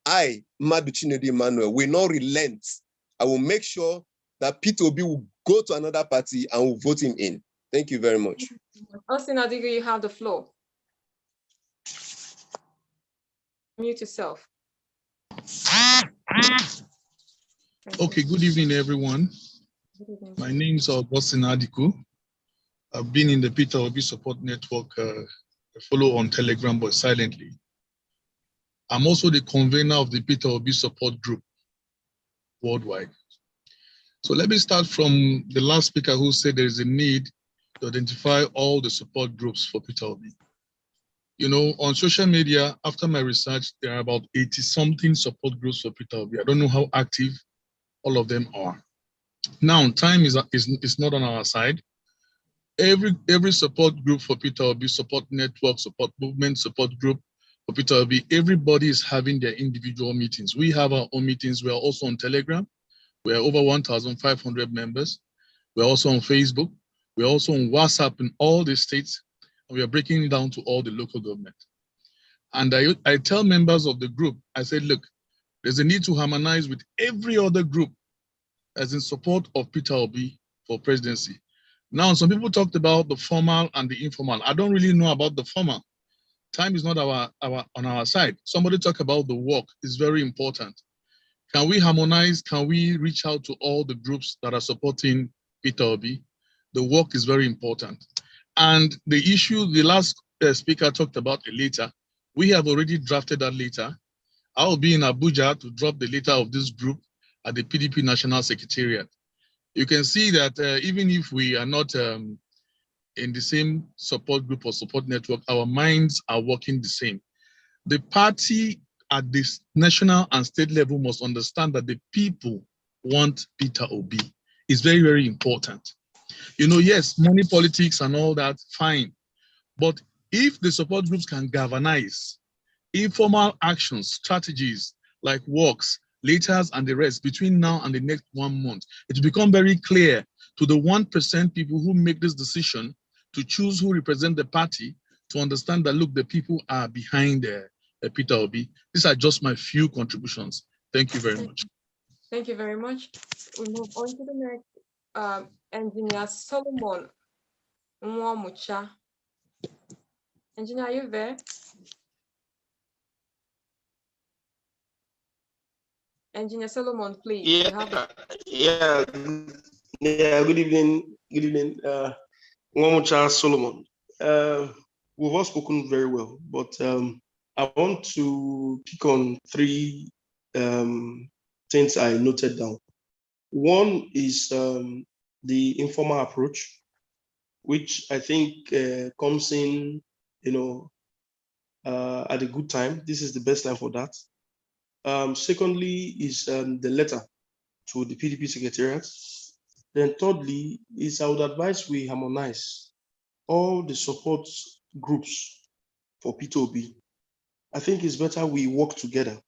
I, Mmadu Chinedu Emmanuel, will not relent. I will make sure that PeterObi will go to another party and will vote him in. Thank you very much. Austin Adigun, you have the floor. Mute yourself. Okay, good evening, everyone. My name is Austin Adigun. I've been in the PeterObi Support Network, I follow on Telegram, but silently. I'm also the convener of the PeterObi Support Group worldwide. So let me start from the last speaker who said there is a need to identify all the support groups for PeterObi. You know, on social media, after my research, there are about 80-something support groups for PeterObi. I don't know how active all of them are. Now, time is not on our side. Every support group for PeterObi, support network, support movement, support group for PeterObi, everybody is having their individual meetings. We have our own meetings. We are also on Telegram. We are over 1,500 members. We're also on Facebook. We're also on WhatsApp in all the states. And we are breaking it down to all the local government. And I tell members of the group, I said, look, there's a need to harmonize with every other group as in support of PeterObi for presidency. Now, some people talked about the formal and the informal. I don't really know about the formal. Time is not on our side. Somebody talk about the work. It's very important. Can we harmonize? Can we reach out to all the groups that are supporting PeterObi? The work is very important. And the issue, the last speaker talked about a letter. We have already drafted that letter. I will be in Abuja to drop the letter of this group at the PDP National Secretariat. You can see that even if we are not in the same support group or support network, our minds are working the same. The party at this national and state level must understand that the people want PeterObi. It's very, very important. You know, yes, money politics and all that, fine. But if the support groups can galvanize informal actions, strategies like walks, letters, and the rest between now and the next 1 month, it will become very clear to the 1% people who make this decision to choose who represent the party to understand that, look, the people are behind PeterObi. These are just my few contributions. Thank you very much. Thank you very much. We move on to the next. Engineer Solomon Nwamucha. Engineer, are you there? Engineer Solomon, please. Yeah, good evening. Good evening. Nwamucha Solomon. We've all spoken very well, but I want to pick on three things I noted down. One is the informal approach, which I think comes in, at a good time. This is the best time for that. Secondly is the letter to the PDP Secretariat. Then thirdly is I would advise we harmonize all the support groups for PeterObi. I think it's better we work together,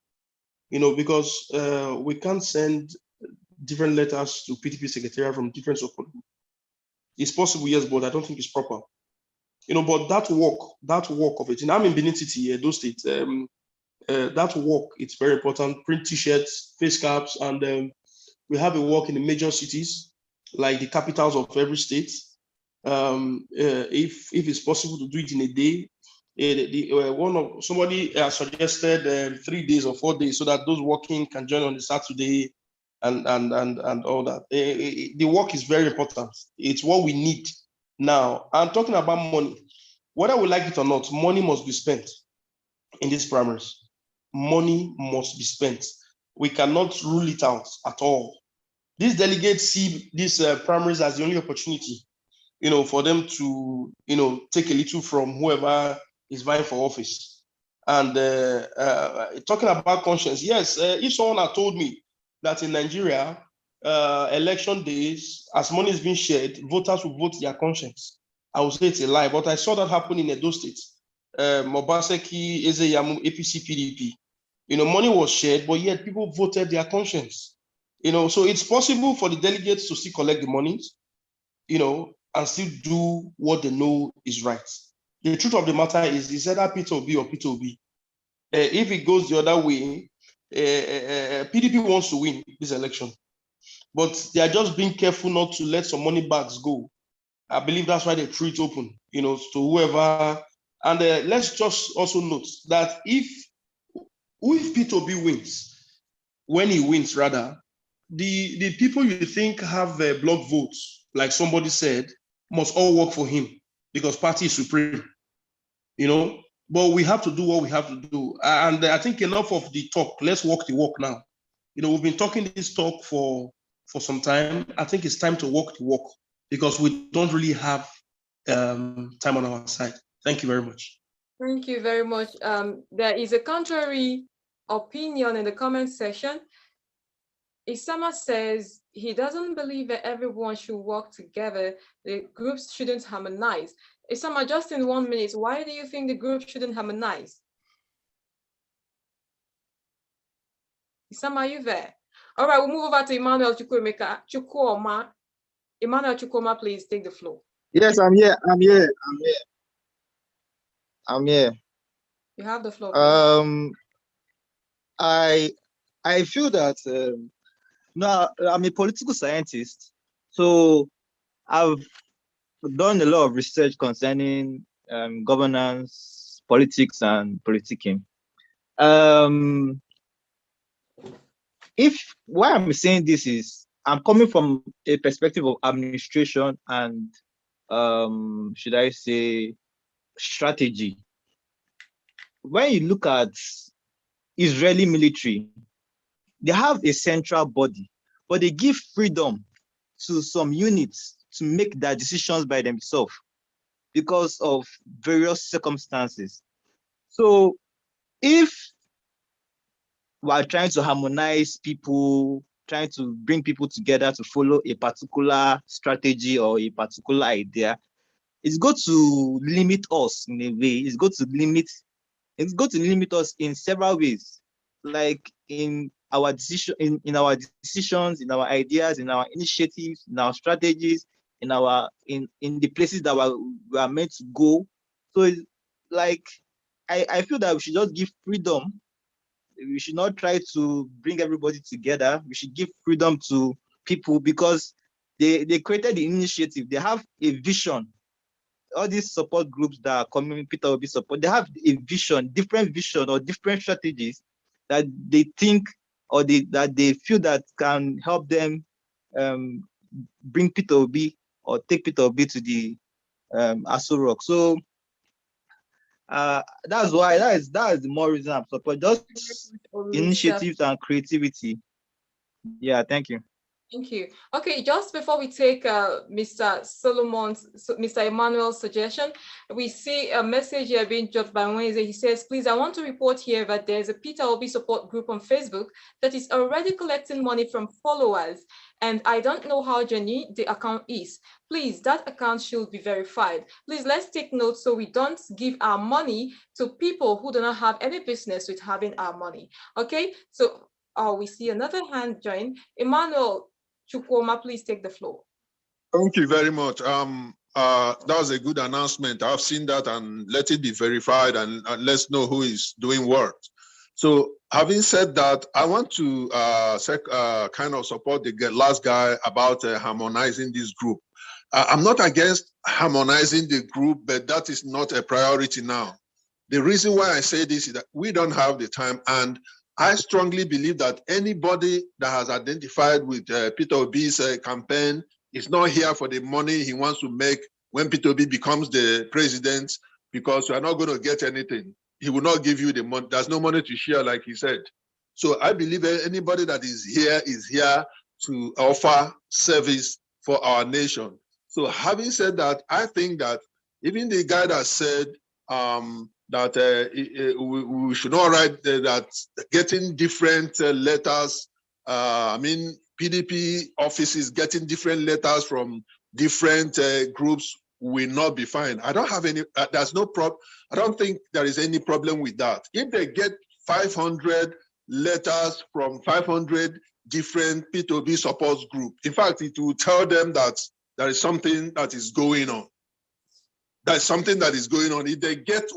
because we can't send different letters to PDP Secretariat from different support groups. It's possible, yes, but I don't think it's proper. But that work of it, and I'm in Benin City, those states, that work, it's very important. Print t-shirts, face caps, and we have a work in the major cities, like the capitals of every state. If it's possible to do it in a day, somebody suggested 3 days or 4 days so that those working can join on the Saturday and all that. The work is very important. It's what we need now. I'm talking about money. Whether we like it or not, money must be spent in these primaries. Money must be spent. We cannot rule it out at all. These delegates see these primaries as the only opportunity, for them to, take a little from whoever is vying for office. And talking about conscience, yes, if someone had told me that in Nigeria, election days, as money is being shared, voters will vote their conscience, I would say it's a lie. But I saw that happen in Edo State. Mobaseki, Ezeyamu, APC, PDP. You know, money was shared, but yet people voted their conscience. You know, so it's possible for the delegates to still collect the monies, you know, and still do what they know is right. The truth of the matter is it's either PeterObi or PeterObi. If it goes the other way, PDP wants to win this election, but they are just being careful not to let some money bags go. I believe that's why they threw it open, you know, to whoever. And let's just also note that if PeterObi wins, when he wins rather, the people you think have block votes, like somebody said, must all work for him because party is supreme, you know. But we have to do what we have to do. And I think enough of the talk. Let's walk the walk now. You know, we've been talking this talk for some time. I think it's time to walk the walk because we don't really have time on our side. Thank you very much. Thank you very much. There is a contrary opinion in the comment section. Isama says he doesn't believe that everyone should work together. The groups shouldn't harmonize. Isama, just in 1 minute, why do you think the group shouldn't harmonize? Isama, are you there? All right, we'll move over to Emmanuel Chukwuma. Emmanuel Chukwuma, please take the floor. Yes, I'm here. You have the floor, please. I feel that now I'm a political scientist, so I've done a lot of research concerning governance, politics, and politicking. Why I'm saying this is I'm coming from a perspective of administration and should I say strategy. When you look at Israeli military, they have a central body, but they give freedom to some units to make their decisions by themselves because of various circumstances. So if we are trying to harmonize people, trying to bring people together to follow a particular strategy or a particular idea, it's going to limit us in a way. It's going to limit us in several ways, like in our decisions, in our ideas, in our initiatives, in our strategies, in the places that we are meant to go. So it's like I feel that we should just give freedom. We should not try to bring everybody together. We should give freedom to people because they created the initiative. They have a vision. All these support groups that are coming, PeterObi support, they have a vision, different vision or different strategies that they think or that they feel that can help them bring PeterObi or take PeterObi to the Aso Rock. So that's why that is the more reason I'm support just initiatives and creativity. Yeah, thank you. Thank you. Okay, just before we take Mr. Emmanuel's suggestion, we see a message here being dropped by Wednesday. He says, please, I want to report here that there's a PeterObi support group on Facebook that is already collecting money from followers, and I don't know how genuine the account is. Please, that account should be verified. Please, let's take note so we don't give our money to people who do not have any business with having our money. Okay, so we see another hand join. Emmanuel Chukwuma, please take the floor. Thank you very much. That was a good announcement. I've seen that, and let it be verified, and let's know who is doing what. So having said that, I want to kind of support the last guy about harmonizing this group. I'm not against harmonizing the group, but that is not a priority now. The reason why I say this is that we don't have the time, and I strongly believe that anybody that has identified with PeterObi's campaign is not here for the money he wants to make when PeterObi becomes the president, because you are not going to get anything. He will not give you the money. There's no money to share, like he said. So I believe anybody that is here to offer service for our nation. So having said that, I think that even the guy that said that we should not write that getting different letters. I mean, PDP offices getting different letters from different groups will not be fine. I don't have any, there's no problem. I don't think there is any problem with that. If they get 500 letters from 500 different PeterObi support group, in fact, it will tell them that there is something that is going on. There's something that is going on. If they get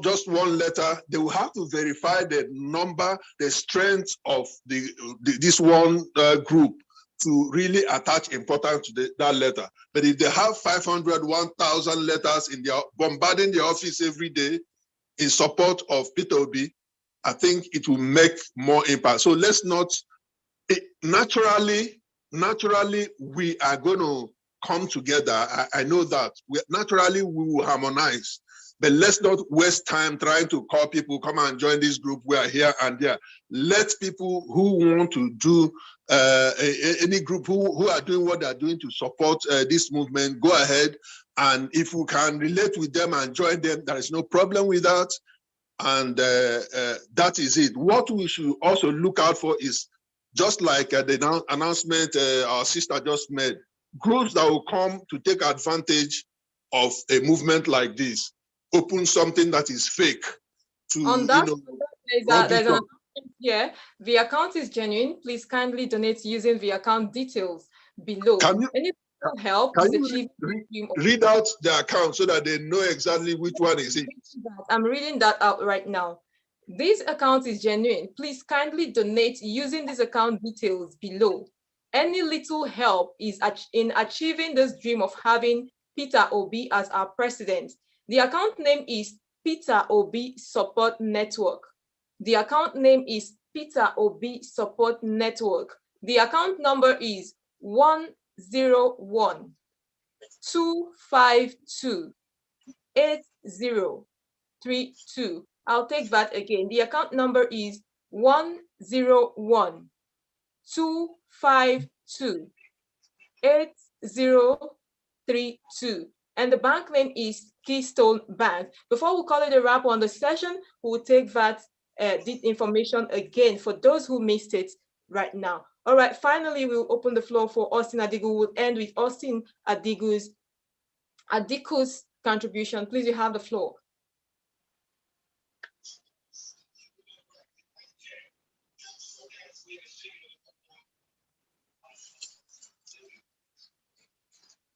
just one letter, they will have to verify the number, the strength of this one group to really attach importance to that letter. But if they have 500, 1,000 letters in their bombarding the office every day in support of PeterObi, I think it will make more impact. So let's not, naturally, we are going to come together. I know that. Naturally, we will harmonize. But let's not waste time trying to call people, come and join this group. We are here and there. Let people who want to do, any group who are doing what they're doing to support this movement, go ahead. And if we can relate with them and join them, there is no problem with that. And that is it. What we should also look out for is, just like the announcement our sister just made, groups that will come to take advantage of a movement like this, open something that is fake to, on that, there's an announcement here. The account is genuine. Please kindly donate using the account details below. Can you, any help can is you read out the account so that they know exactly which one is it? I'm reading that out right now. This account is genuine. Please kindly donate using this account details below. Any little help is in achieving this dream of having PeterObi as our president. The account name is PeterObi Support Network. The account name is PeterObi Support Network. The account number is 101-252-8032. I'll take that again. The account number is 101-252-8032. And the bank name is Keystone Bank. Before we call it a wrap on the session, we'll take that this information again for those who missed it right now. All right, finally, we'll open the floor for Austin Adigun. We'll end with Austin Adigu's contribution. Please, you have the floor.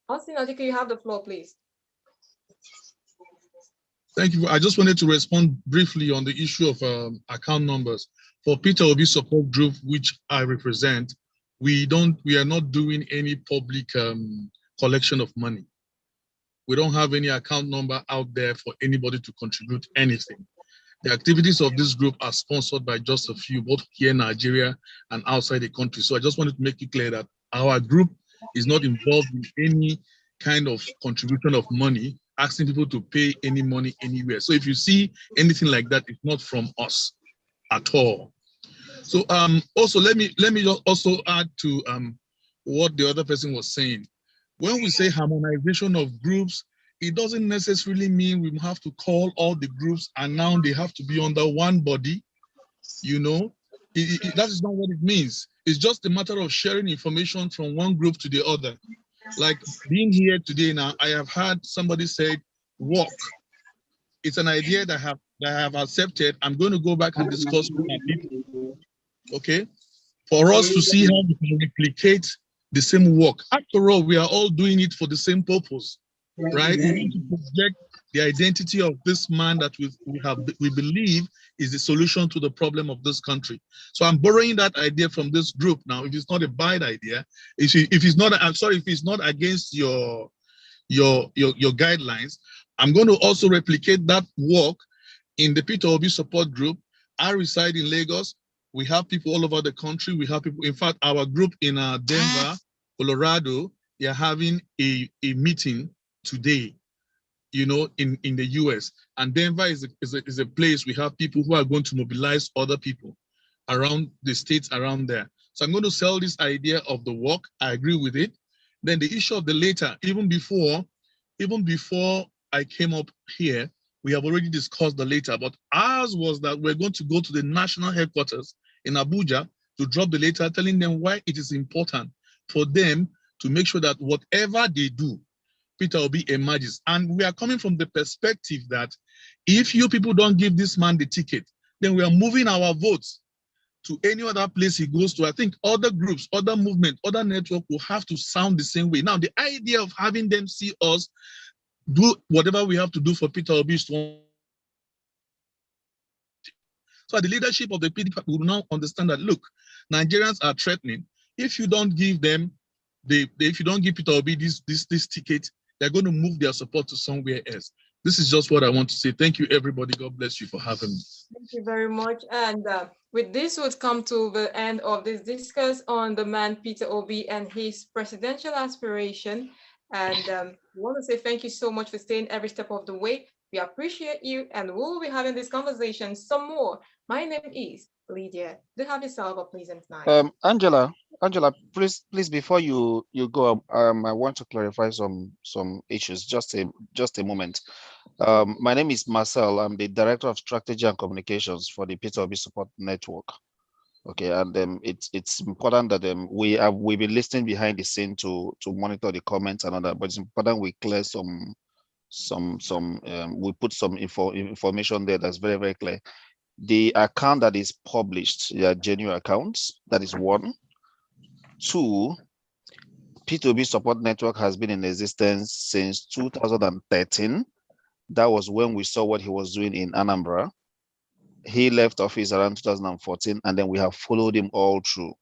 Austin Adigun, you have the floor, please. Thank you. I just wanted to respond briefly on the issue of account numbers. For PeterObi support group, which I represent, we are not doing any public collection of money. We don't have any account number out there for anybody to contribute anything. The activities of this group are sponsored by just a few, both here in Nigeria and outside the country. So I just wanted to make it clear that our group is not involved in any kind of contribution of money, asking people to pay any money anywhere. So if you see anything like that, it's not from us at all. So also let me just also add to what the other person was saying. When we say harmonization of groups, it doesn't necessarily mean we have to call all the groups and now they have to be under one body. You know, that is not what it means. It's just a matter of sharing information from one group to the other. Like being here today now, I have heard somebody say, walk. It's an idea that I have accepted. I'm going to go back and discuss with my people. Okay? For us to see how we can replicate the same work. After all, we are all doing it for the same purpose, right? We want to project the identity of this man that we believe is the solution to the problem of this country. So I'm borrowing that idea from this group now. If it's not a bad idea, if it's not, I'm sorry, if it's not against your guidelines, I'm going to also replicate that work in the PeterObi support group. I reside in Lagos. We have people all over the country. We have people, in fact, our group in Denver, Colorado, they are having a meeting today, you know, in the US. And Denver is a place we have people who are going to mobilize other people around the states around there. So I'm going to sell this idea of the work. I agree with it. Then the issue of the later, even before I came up here, we have already discussed the later, but ours was that we're going to go to the national headquarters in Abuja to drop the letter, telling them why it is important for them to make sure that whatever they do, PeterObi emerges. And we are coming from the perspective that if you people don't give this man the ticket, then we are moving our votes to any other place he goes to. I think other groups, other movements, other network will have to sound the same way. Now, the idea of having them see us do whatever we have to do for PeterObi is to. So the leadership of the PDP will now understand that, look, Nigerians are threatening. If you don't give them, if you don't give PeterObi this ticket, they're going to move their support to somewhere else. This is just what I want to say. Thank you, everybody. God bless you for having me. Thank you very much. And with this, would come to the end of this discuss on the man PeterObi and his presidential aspiration. And we want to say thank you so much for staying every step of the way. We appreciate you, and we'll be having this conversation some more. My name is Lydia. Do have yourself a pleasant night. Angela, please, before you go, I want to clarify some issues. Just a moment. My name is Marcel. I'm the Director of Strategy and Communications for the PeterObi Support Network. Okay, and it's important that we've been listening behind the scene to monitor the comments and all that, but it's important we clear we put some information there that's very, very clear. The account that is published, they are genuine accounts. That is one. Two, PeterObi Support Network has been in existence since 2013. That was when we saw what he was doing in Anambra. He left office around 2014, and then we have followed him all through.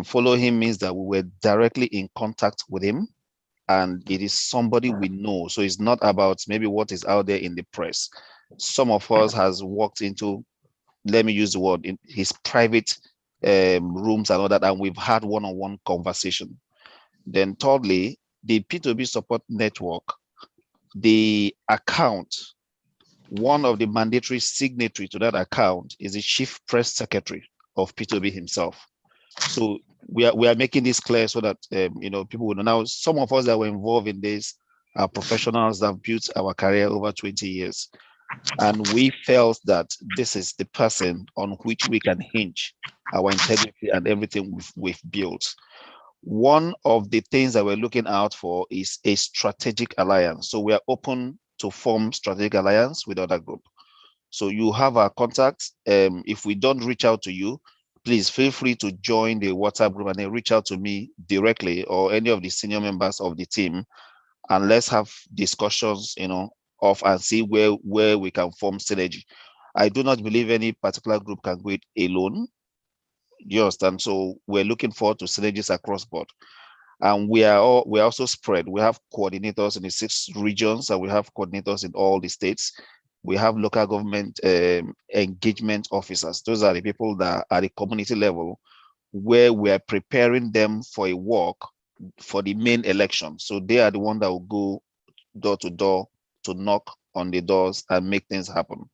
Follow him means that we were directly in contact with him, and it is somebody we know. So it's not about maybe what is out there in the press. Some of us has walked into, let me use the word, in his private rooms and all that, and we've had one-on-one conversation. Then thirdly, the PeterObi Support Network, the account, one of the mandatory signatory to that account is the Chief Press Secretary of PeterObi himself. So we are making this clear so that people will know. Now, some of us that were involved in this are professionals that have built our career over 20 years. And we felt that this is the person on which we can hinge our integrity and everything we've built. One of the things that we're looking out for is a strategic alliance. So we are open to form strategic alliance with other group. So you have our contacts. If we don't reach out to you, please feel free to join the WhatsApp group and then reach out to me directly or any of the senior members of the team, and let's have discussions, of and see where we can form synergy. I do not believe any particular group can go it alone. You understand? So we're looking forward to synergies across board. And we're also spread. We have coordinators in the 6 regions, and we have coordinators in all the states. We have local government engagement officers. Those are the people that are at the community level, where we are preparing them for a work for the main election. So they are the ones that will go door to door to knock on the doors and make things happen.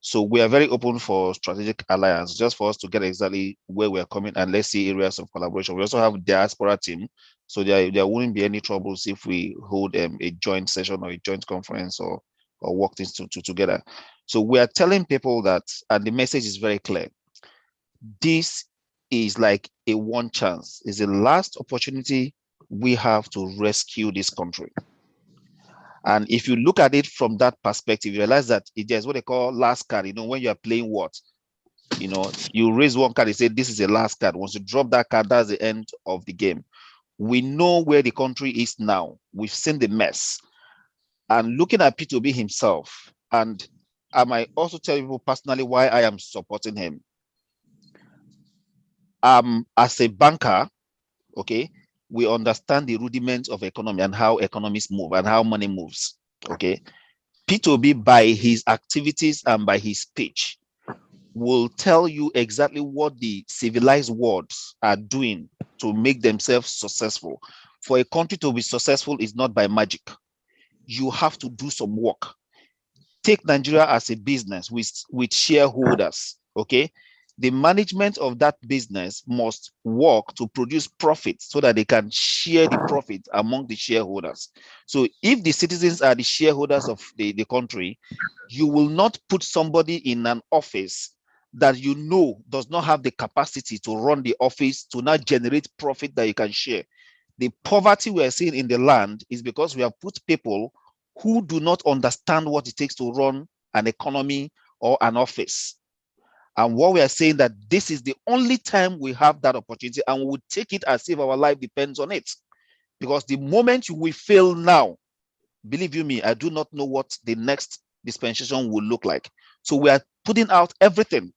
So we are very open for strategic alliance, just for us to get exactly where we are coming, and let's see areas of collaboration. We also have diaspora team, so there wouldn't be any troubles if we hold a joint session or a joint conference or work things together. So we are telling people that, and the message is very clear. This is like a one chance. It's the last opportunity we have to rescue this country. And if you look at it from that perspective, you realize that it is what they call last card. When you are playing what? You raise one card, you say, this is the last card. Once you drop that card, that's the end of the game. We know where the country is now. We've seen the mess. And looking at PeterObi himself, and I might also tell you personally why I am supporting him. As a banker, okay, we understand the rudiments of economy and how economies move and how money moves, okay? PeterObi, by his activities and by his speech, will tell you exactly what the civilized worlds are doing to make themselves successful. For a country to be successful is not by magic. You have to do some work. Take Nigeria as a business with shareholders, okay? The management of that business must work to produce profit so that they can share the profit among the shareholders. So if the citizens are the shareholders of the country, you will not put somebody in an office that does not have the capacity to run the office to now generate profit that you can share. The poverty we are seeing in the land is because we have put people who do not understand what it takes to run an economy or an office. And what we are saying that this is the only time we have that opportunity, and we will take it as if our life depends on it. Because the moment we fail now, believe you me, I do not know what the next dispensation will look like. So we are putting out everything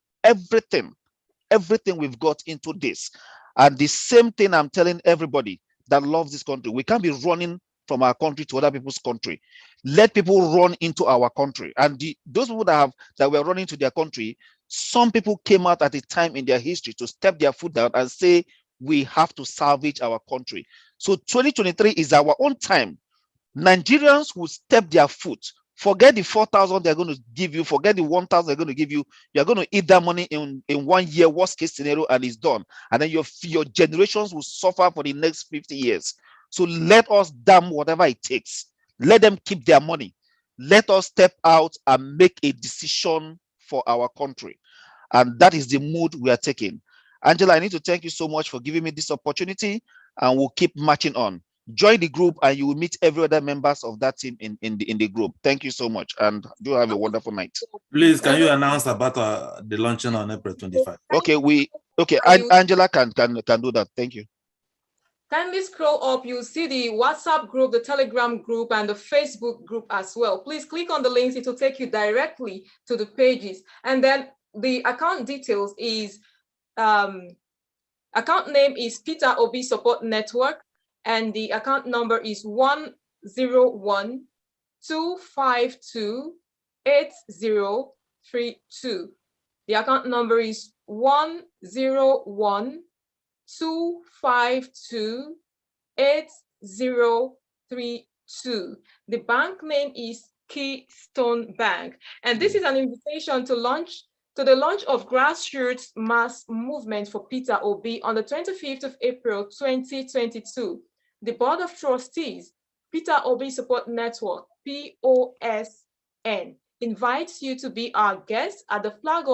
we've got into this. And the same thing I'm telling everybody that loves this country. We can't be running from our country to other people's country. Let people run into our country. And those people that were running to their country, some people came out at a time in their history to step their foot down and say, we have to salvage our country. So 2023 is our own time. Nigerians will step their foot. Forget the 4,000 they're going to give you. Forget the 1,000 they're going to give you. You're going to eat that money in 1 year, worst case scenario, and it's done. And then your generations will suffer for the next 50 years. So let us damn whatever it takes. Let them keep their money. Let us step out and make a decision for our country. And that is the mood we are taking. Angela, I need to thank you so much for giving me this opportunity, and we'll keep marching on. Join the group and you will meet every other members of that team in the group. Thank you so much, and do have a wonderful night. Please, can you announce about the launching on April 25? Okay, Angela can do that. Thank you. Kindly scroll up, you'll see the WhatsApp group, the Telegram group, and the Facebook group as well. Please click on the links, it will take you directly to the pages. And then the account details is, account name is PeterObi Support Network, and the account number is 101-252-8032. The account number is 101-252-8032. The bank name is Keystone Bank. And this is an invitation to the launch of grassroots mass movement for PeterObi on the 25th of April, 2022. The Board of Trustees, PeterObi Support Network, POSN, invites you to be our guest at the flag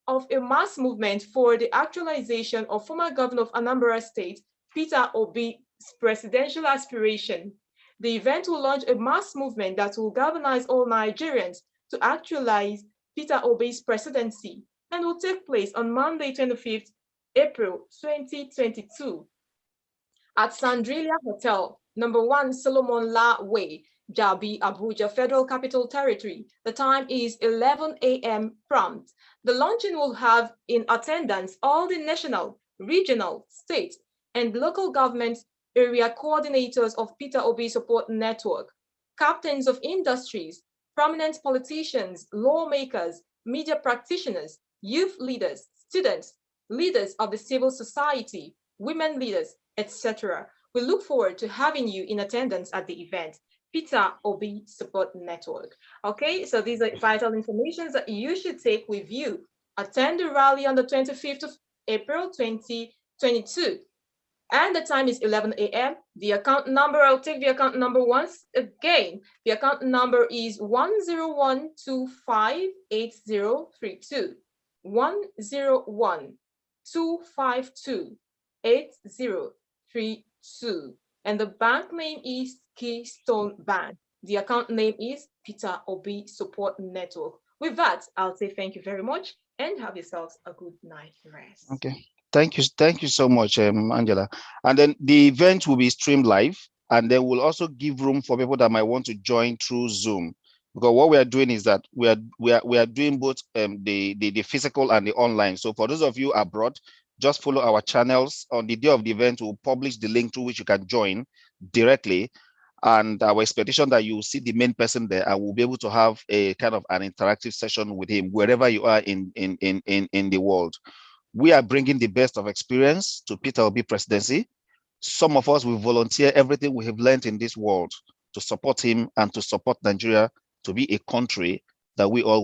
of a mass movement for the actualization of former Governor of Anambra State, PeterObi's presidential aspiration. The event will launch a mass movement that will galvanize all Nigerians to actualize PeterObi's presidency, and will take place on Monday, 25th April 2022 at Sandrilia Hotel, number 1 Solomon La Way, Jabi, Abuja, Federal Capital Territory. The time is 11 a.m. prompt. The launching will have in attendance all the national, regional, state, and local government area coordinators of PeterObi Support Network, captains of industries, prominent politicians, lawmakers, media practitioners, youth leaders, students, leaders of the civil society, women leaders, etc. We look forward to having you in attendance at the event. PeterObi Support Network. Okay, so these are vital information that you should take with you. Attend the rally on the 25th of April 2022. And the time is 11 a.m. The account number, I'll take the account number once again. The account number is 101258032. 101-252-8032. And the bank name is Keystone Bank. The account name is PeterObi Support Network. With that, I'll say thank you very much and have yourselves a good night rest. Okay. Thank you so much, Angela. And then the event will be streamed live, and then we'll also give room for people that might want to join through Zoom. Because what we are doing is that we are doing both the physical and the online. So for those of you abroad, just follow our channels. On the day of the event, we'll publish the link through which you can join directly. And our expectation that you will see the main person there, and we'll be able to have a kind of an interactive session with him wherever you are in the world. We are bringing the best of experience to PeterObi presidency. Some of us will volunteer everything we have learned in this world to support him and to support Nigeria to be a country that we all